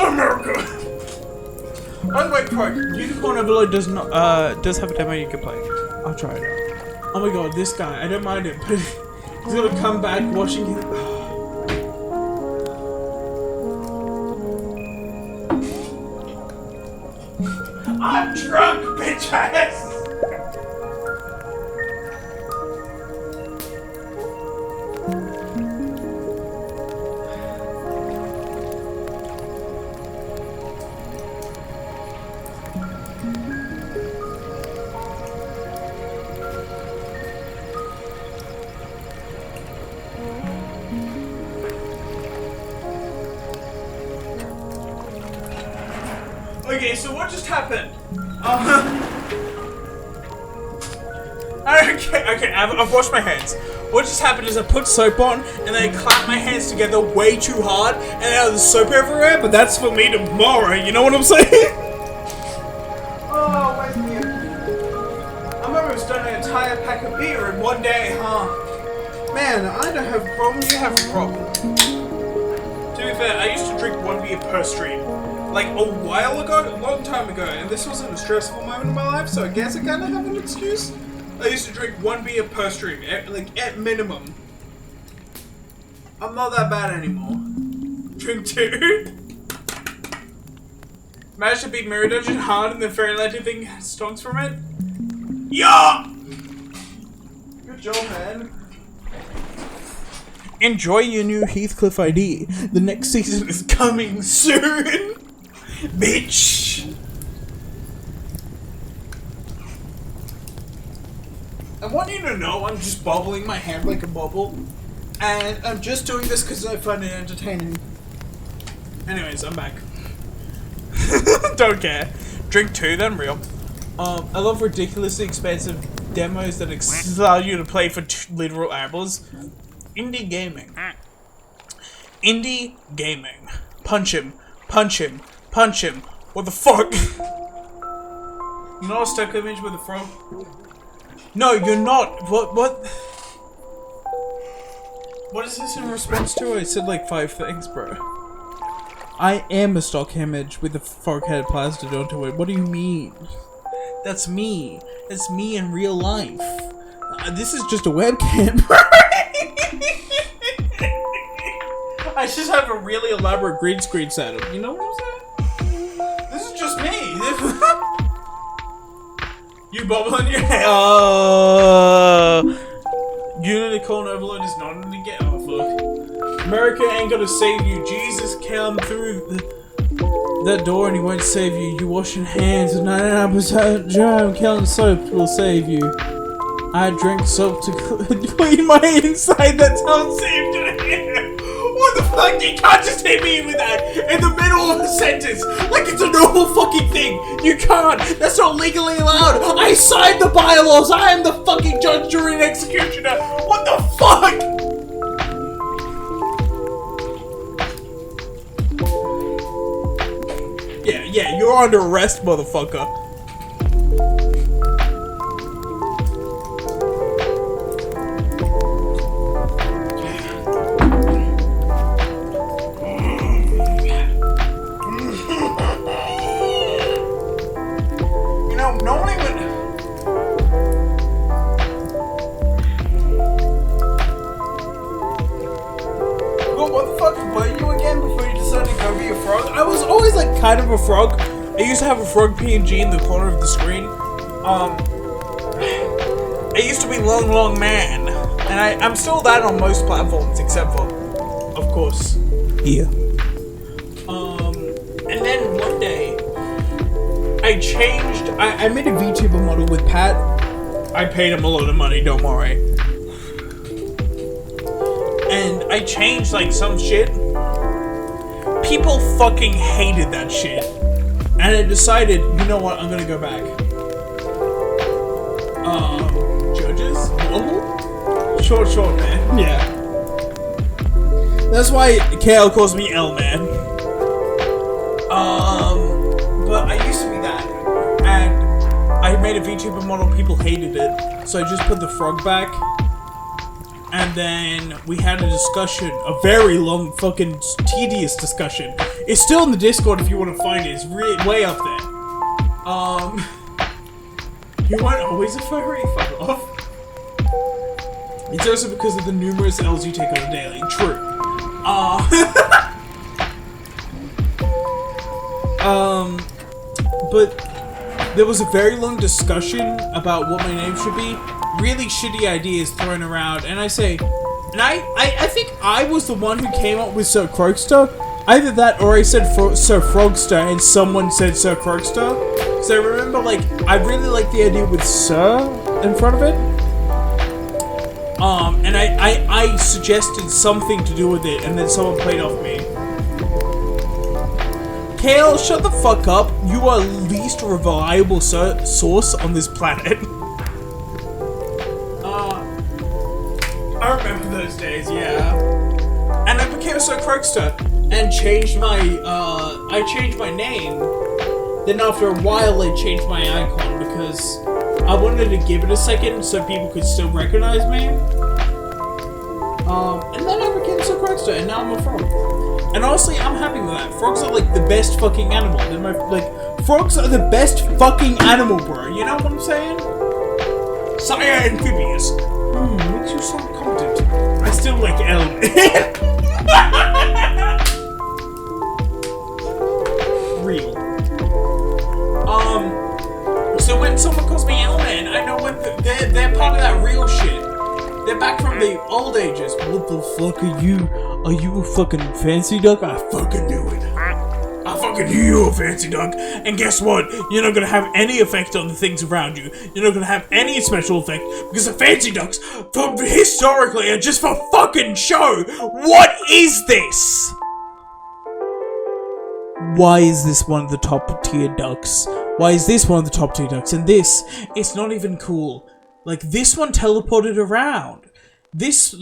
America! By the way, Pro, Unicorn Overload does have a demo you can play. I'll try it out. Oh my god, this guy, I don't mind him, but he's gonna come back watching it. I'm drunk, bitch ass! Okay, so what just happened? Okay, I've washed my hands. What just happened is I put soap on, and then I clapped my hands together way too hard, and now there's soap everywhere, but that's for me tomorrow, you know what I'm saying? Oh, wait a minute. I'm almost done an entire pack of beer in one day, huh? Man, I don't have a problem, you have a problem. To be fair, I used to drink one beer per stream. Like a while ago, a long time ago, and this wasn't a stressful moment in my life, so I guess I kind of have an excuse. I used to drink one beer per stream, at minimum. I'm not that bad anymore. Drink 2. Managed to beat Mirror Dungeon hard and the Fairy Legend thing stonks from it. Yeah! Good job, man. Enjoy your new Heathcliff ID. The next season is coming soon. Bitch! I want you to know I'm just bobbling my hand like a bubble. And I'm just doing this because I find it entertaining. Anyways, I'm back. Don't care. Drink 2 then, real. I love ridiculously expensive demos that allow you to play for literal hours. Indie gaming. Indie gaming. Punch him. Punch him. Punch him. What the fuck? You're not a stock image with a frog? No, you're not. What? What is this in response to? I said like 5 things, bro. I am a stock image with a frog-headed plastered onto it. What do you mean? That's me. That's me in real life. This is just a webcam, bro. I just have a really elaborate green screen setup. You know what I'm saying? This is just me. You bubble in your head. Unicorn Overload is not in the game. Oh fuck. America ain't gonna save you. Jesus came through that door and he won't save you. You wash your hands and 99% germ killing soap will save you. I drink soap to clean my inside. That's how it's saved it. What the fuck? You can't just hit me with that in the middle of a sentence like it's a normal fucking thing. You can't. That's not legally allowed. I signed the bylaws. I am the fucking judge, jury, and executioner. What the fuck? Yeah, you're under arrest, motherfucker. inside of a frog, I used to have a frog PNG in the corner of the screen. It used to be Long Man, and I'm still that on most platforms except for, of course, here. And then one day, I changed. I made a VTuber model with Pat. I paid him a lot of money, don't worry. And I changed like some shit. People fucking hated that shit. And I decided, you know what, I'm gonna go back. Judges? Oh? Short man. Yeah. That's why KL calls me L-Man. But I used to be that. And I made a VTuber model, people hated it. So I just put the frog back. And then we had a discussion, a very long, fucking tedious discussion. It's still in the Discord if you want to find it. It's way up there. You weren't always a furry? Fuck off. It's also because of the numerous L's you take on a daily. True. But there was a very long discussion about what my name should be. Really shitty ideas thrown around, and I say, and I think I was the one who came up with Sir Croakster. Either that, or I said Sir Frogster, and someone said Sir Croakster. So I remember, like, I really like the idea with Sir in front of it. And I suggested something to do with it, and then someone played off me. Kale, shut the fuck up. You are least reliable source on this planet. I remember those days, yeah. And I became Sir Croakster and changed my, I changed my name. Then after a while, I changed my icon because I wanted to give it a second so people could still recognize me. And then I became Sir Croakster, and now I'm a frog. And honestly, I'm happy with that. Frogs are like the best fucking animal. They're my, frogs are the best fucking animal, bro. You know what I'm saying? Sire amphibious. Makes you sound competent. I still like L-Man. Real. So when someone calls me L-Man, I know when they're part of that real shit. They're back from the old ages. What the fuck are you? Are you a fucking fancy duck? I fucking knew it. I fucking knew you were a fancy duck. And guess what? You're not gonna have any effect on the things around you. You're not gonna have any special effect because the fancy ducks, historically, are just for fucking show. What is this? Why is this one of the top tier ducks? Why is this one of the top tier ducks? And this, it's not even cool. Like, this one teleported around. This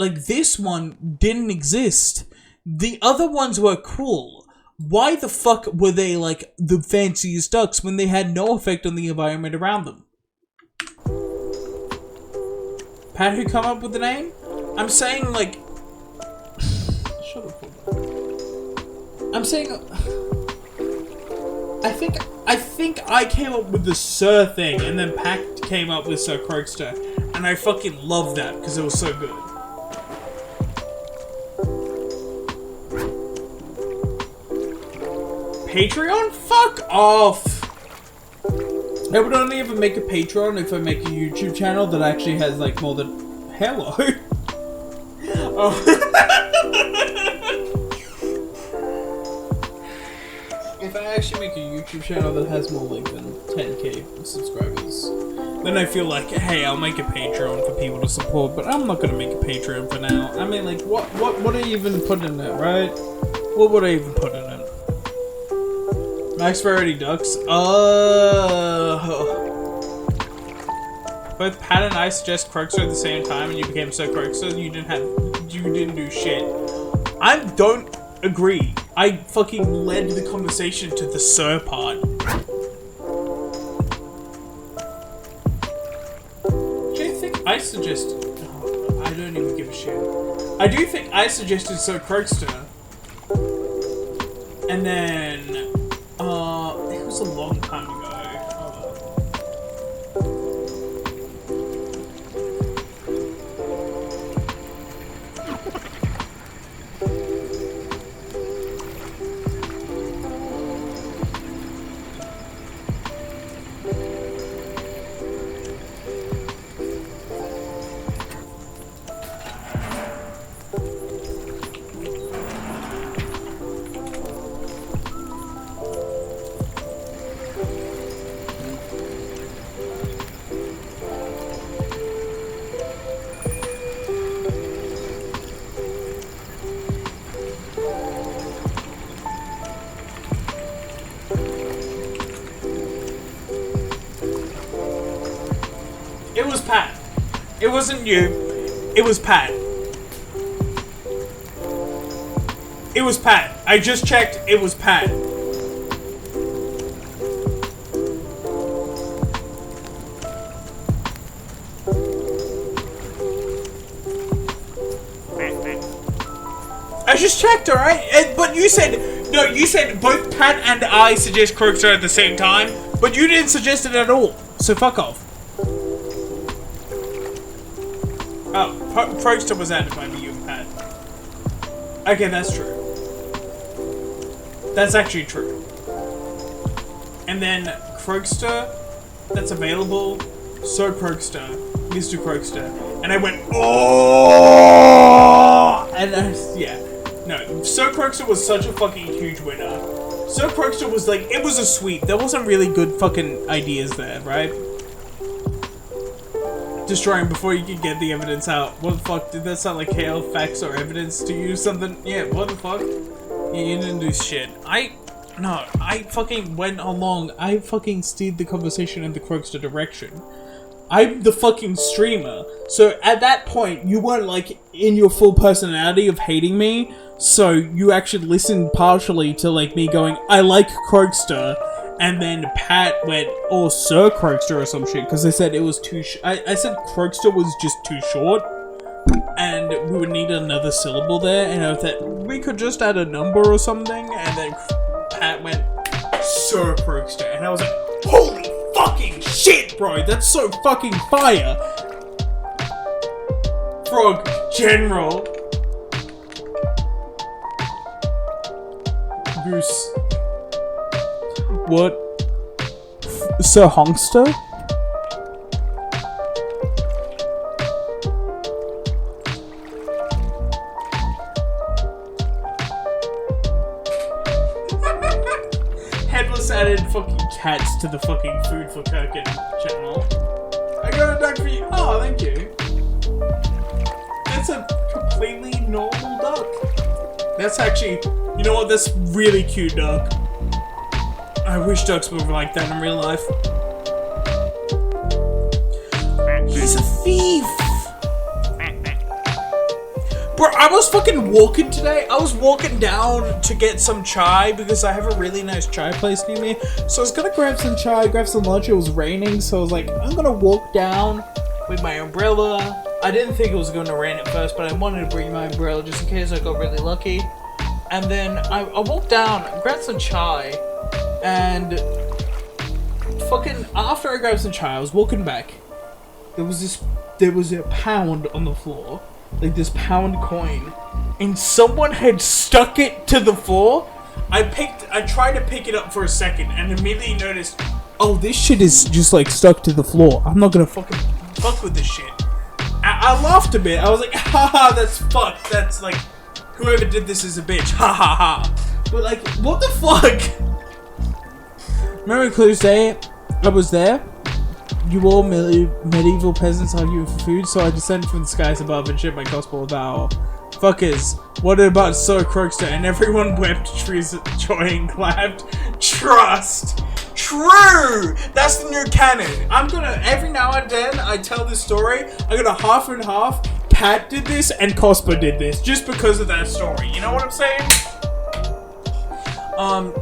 one didn't exist. The other ones were cool. Why the fuck were they, like, the fanciest ducks when they had no effect on the environment around them? Pat, who come up with the name? I'm saying, like... Shut the fuck up. I'm saying... I think I came up with the Sir thing, and then Pat came up with Sir Croakster. And I fucking loved that, because it was so good. Patreon? Fuck off! I would only ever make a Patreon if I make a YouTube channel that actually has, like, more than... Hello! Oh. If I actually make a YouTube channel that has more, like, than 10k subscribers, then I feel like, hey, I'll make a Patreon for people to support, but I'm not gonna make a Patreon for now. I mean, like, what would I even put in it, right? What would I even put in it? Max Variety Ducks? Both Pat and I suggest Croakster at the same time and you became so Croakster, you didn't do shit. I don't agree. I fucking led the conversation to the Sir part. Do you think I suggested... Oh, I don't even give a shit. I do think I suggested Sir Croakster. And then... it was a long time ago. was Pat. It wasn't you. It was Pat. It was Pat. I just checked. It was Pat. I just checked, alright? But you said, no, you said both Pat and I suggest Croakstar at the same time, but you didn't suggest it at all, so fuck off. Oh, Croakstar was added by me, you and Pat. Okay, that's true. That's actually true. And then Croakstar, that's available, so Croakstar, Mr. Croakstar. And I went, oh! And yeah. No, Sir Croakstar was such a fucking huge winner. Sir Croakstar was like, it was a sweep. There wasn't really good fucking ideas there, right? Destroying before you could get the evidence out. What the fuck? Did that sound like hail, facts, or evidence to you? Something? Yeah, what the fuck? Yeah, you didn't do shit. I fucking went along. I fucking steered the conversation in the Croakstar direction. I'm the fucking streamer. So at that point, you weren't like in your full personality of hating me. So you actually listened partially to like me going, I like Croakstar. And then Pat went, oh, Sir Croakstar or some shit. Because I said it was too I said Croakstar was just too short. And we would need another syllable there. And I thought, we could just add a number or something. And then Pat went, Sir Croakstar. And I was like, holy fucking shit, bro. That's so fucking fire. Frog General. Goose. What? Sir Honkster? Headless added fucking cats to the fucking Food for Kirkin channel. I got a duck for you. Oh, thank you. That's a completely normal duck. That's actually, you know what? That's really cute duck. I wish ducks were like that in real life. He's a thief! Bro, I was fucking walking today. I was walking down to get some chai because I have a really nice chai place near me. So I was gonna grab some chai, grab some lunch. It was raining, so I was like, I'm gonna walk down with my umbrella. I didn't think it was gonna rain at first, but I wanted to bring my umbrella just in case I got really lucky. And then I walked down, grabbed some chai. And fucking after I grabbed some chai, I was walking back. There was a pound on the floor, like this pound coin, and someone had stuck it to the floor. I tried to pick it up for a second, and immediately noticed, oh, this shit is just like stuck to the floor. I'm not gonna fucking fuck with this shit. I laughed a bit. I was like, haha, that's fucked. That's like, whoever did this is a bitch. Ha ha ha. But like, what the fuck? Remember Clues Day? I was there. You all medieval peasants arguing for food, so I descended from the skies above and shared my gospel of our fuckers. What about Sir Croakstar? And everyone wept, trees joy and clapped. Trust! True! That's the new canon. I'm gonna, every now and then, I tell this story, I'm gonna half and half. Pat did this and Cosper did this, just because of that story. You know what I'm saying?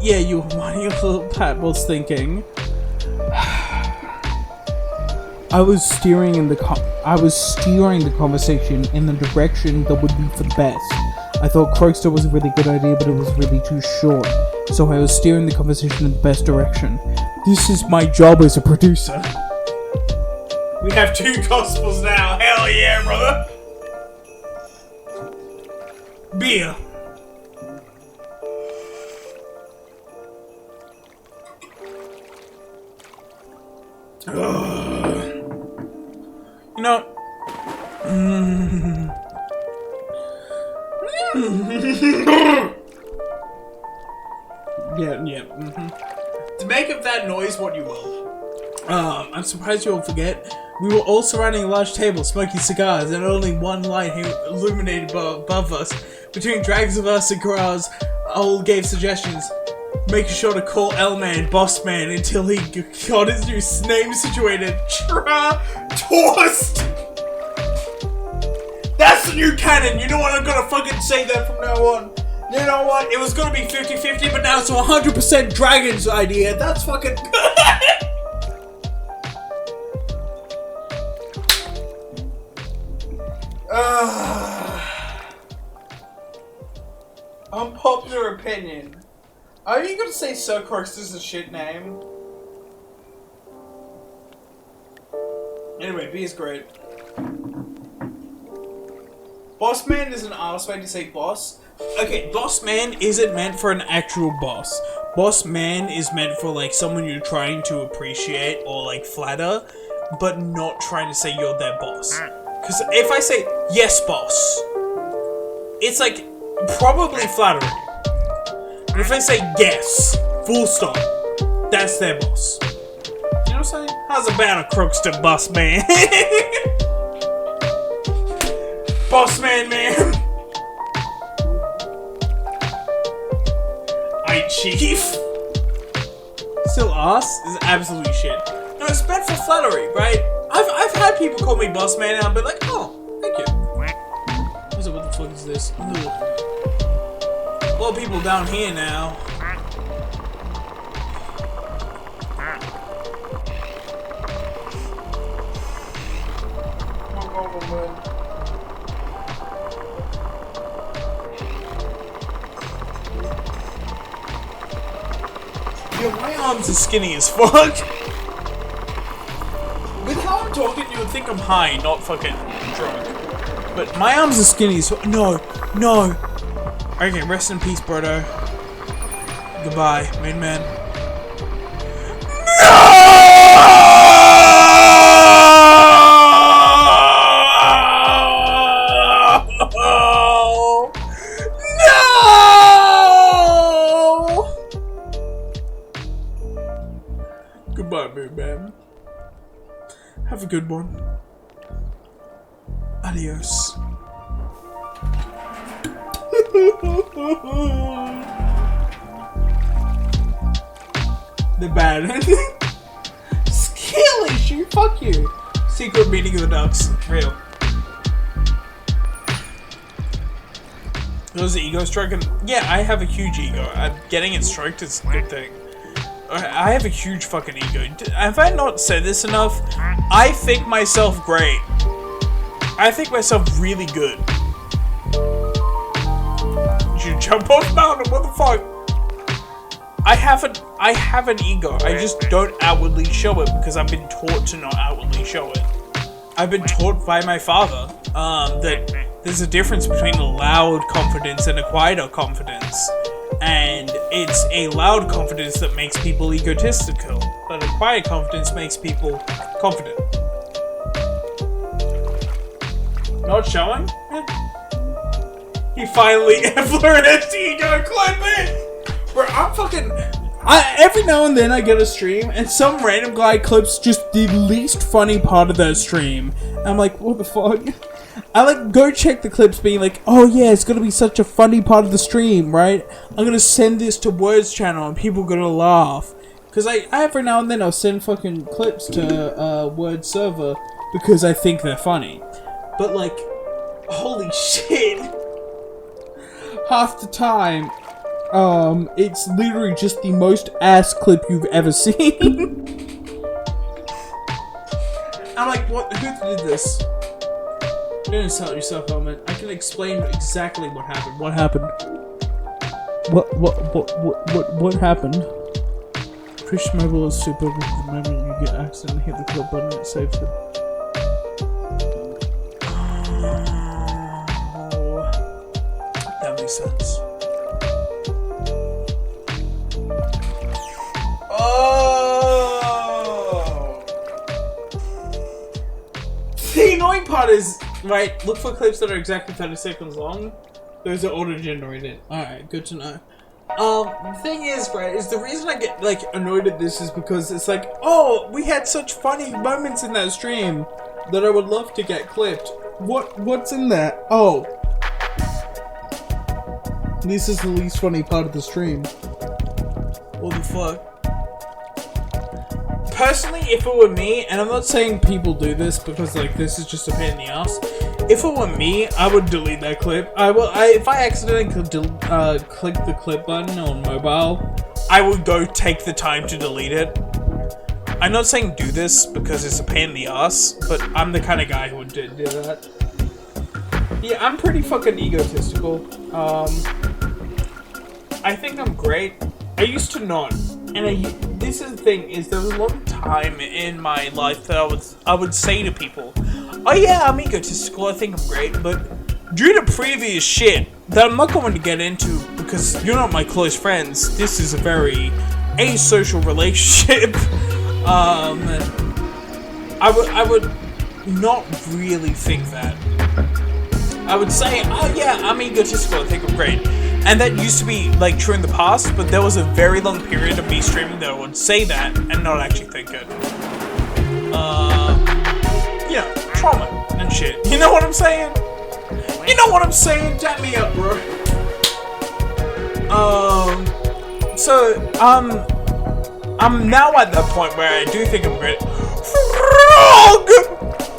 Yeah, you little Pat was thinking. I was steering the conversation in the direction that would be for the best. I thought Croakstar was a really good idea, but it was really too short. So I was steering the conversation in the best direction. This is my job as a producer. We have 2 gospels now. Hell yeah, brother. Beer. You know, yeah. To make of that noise what you will. I'm surprised you all forget. We were all surrounding a large table, smoking cigars, and only one light illuminated above us. Between drags of us and crowds, all gave suggestions. making sure to call L-Man Boss Man until he got his new name situated. Toast! That's the new canon. You know what? I'm gonna fucking say that from now on. You know what? It was gonna be 50-50, but now it's 100% Dragon's idea. That's fucking Unpopular opinion. Are you gonna say Sir Crux is a shit name? Anyway, B is great. Boss Man is an arse way to say boss. Okay, boss man isn't meant for an actual boss. Boss man is meant for like someone you're trying to appreciate or like flatter, but not trying to say you're their boss. Because if I say yes boss, it's like probably flattering. And if I say yes, full stop, that's their boss. You know what I'm saying? How's about a Crookster boss man? Boss man, man. Aye, chief. Still ass is absolute shit. No, it's meant for flattery, right? I've had people call me boss man and I'll be like, oh, thank you. What the fuck is this? Ugh. A lot of people down here now. Yo, my arms are skinny as fuck. With how I'm talking, you would think I'm high, not fucking drunk. But my arms are skinny as fuck. No, no. Okay, rest in peace, Brodo. Goodbye, main man. Goodbye, man. Have a good one. Adios. The bad. Skill issue? Fuck you. Secret meeting of the ducks. Real. There was the ego stroke, and yeah, I have a huge ego. Getting it stroked is a good thing. I have a huge fucking ego. Have I not said this enough? I think myself great. I think myself really good. Did you jump off the mountain? What the fuck? I have an ego. I just don't outwardly show it because I've been taught to not outwardly show it. I've been taught by my father that there's a difference between a loud confidence and a quieter confidence. And it's a loud confidence that makes people egotistical, but a quiet confidence makes people confident. Not showing? He finally influenced ego clipping! Bro, I'm fucking... every now and then I get a stream, and some random guy clips just the least funny part of that stream. And I'm like, what the fuck? I like go check the clips being like, oh yeah, it's gonna be such a funny part of the stream, right? I'm gonna send this to Words channel and people are gonna laugh. Cause I every now and then I'll send fucking clips to Word server because I think they're funny. But like, holy shit. Half the time, it's literally just the most ass clip you've ever seen. I'm like, what? Who did this? Don't insult yourself, Element. I can explain exactly what happened. What happened? What happened? Push mobile is super good the moment you get accidentally hit the club button, it saves it. Oh, that makes sense. Oh! The annoying part is, right, look for clips that are exactly 30 seconds long. Those are auto-generated. Alright, good to know. The thing is, right, is the reason I get, like, annoyed at this is because it's like, oh, we had such funny moments in that stream that I would love to get clipped. What's in that? Oh. This is the least funny part of the stream. fuck? Personally, if it were me, and I'm not saying people do this because like this is just a pain in the ass. If it were me, I would delete that clip. If I accidentally click the clip button on mobile, I would go take the time to delete it. I'm not saying do this because it's a pain in the ass, but I'm the kind of guy who would do that. Yeah, I'm pretty fucking egotistical. I think I'm great. I used to not. And this is the thing, is there was a long time in my life that I would say to people, oh yeah, I'm egotistical, I think I'm great, but due to previous shit that I'm not going to get into because you're not my close friends, this is a very asocial relationship, I would not really think that. I would say, oh yeah, I'm egotistical, I think I'm great. And that used to be, like, true in the past, but there was a very long period of me streaming that I would say that and not actually think it. You know, trauma and shit. You know what I'm saying? You know what I'm saying? Tap me up, bro. I'm now at that point where I do think I'm great.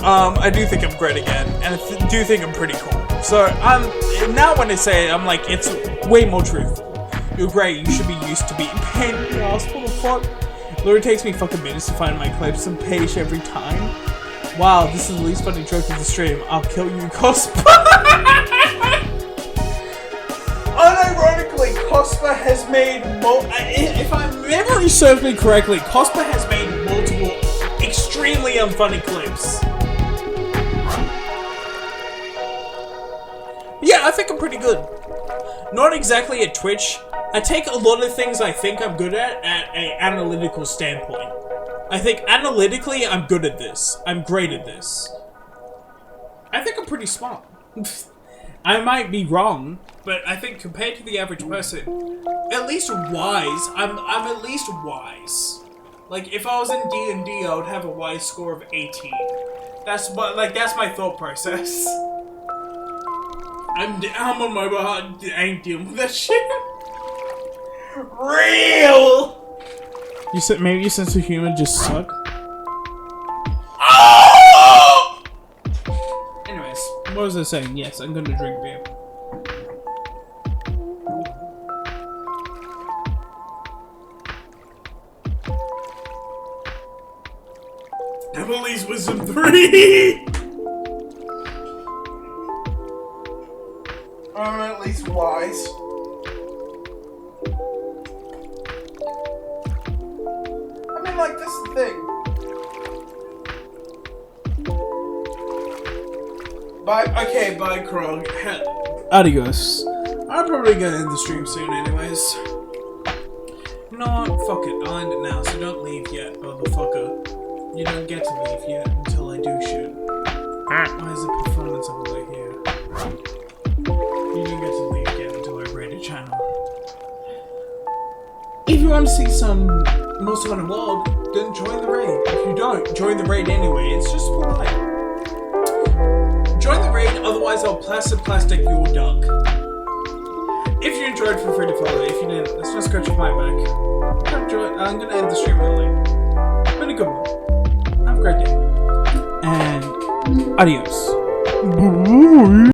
I do think I'm great again, and I do think I'm pretty cool. So, now when I say it, I'm like, it's way more truthful. You're great, you should be used to being pain in the ass, what the fuck? It literally takes me fucking minutes to find my clips and page every time. Wow, this is the least funny joke of the stream. I'll kill you, Cospa. Unironically, Cospa has made if my memory serves me correctly, Cospa has made multiple extremely unfunny clips. Yeah, I think I'm pretty good. Not exactly at Twitch. I take a lot of things I think I'm good at an analytical standpoint. I think analytically, I'm good at this. I'm great at this. I think I'm pretty smart. I might be wrong, but I think compared to the average person, at least wise, I'm at least wise. Like, if I was in D&D, I would have a wise score of 18. That's my thought process. I'm on my behind. I ain't dealing with that shit. Real. You said maybe your sense of humor just suck. Oh! Anyways, what was I saying? Yes, I'm gonna drink beer. Emily's Wisdom 3. I'm at least wise. I mean, like, this is the thing. Bye, Krog. Adios. I'm probably gonna end the stream soon, anyways. You know what? Fuck it. I'll end it now, so don't leave yet, motherfucker. You don't get to leave yet until I do shit. Why is the performance over here? You don't get to leave yet until I raid a channel. If you want to see some Monster Hunter World, then join the raid. If you don't, join the raid anyway. It's just polite. Join the raid, otherwise I'll plastic your duck. If you enjoyed, feel free to follow. If you didn't, let's not scratch my back. I'm gonna end the stream early. Been a good one. Have a great day. And adios.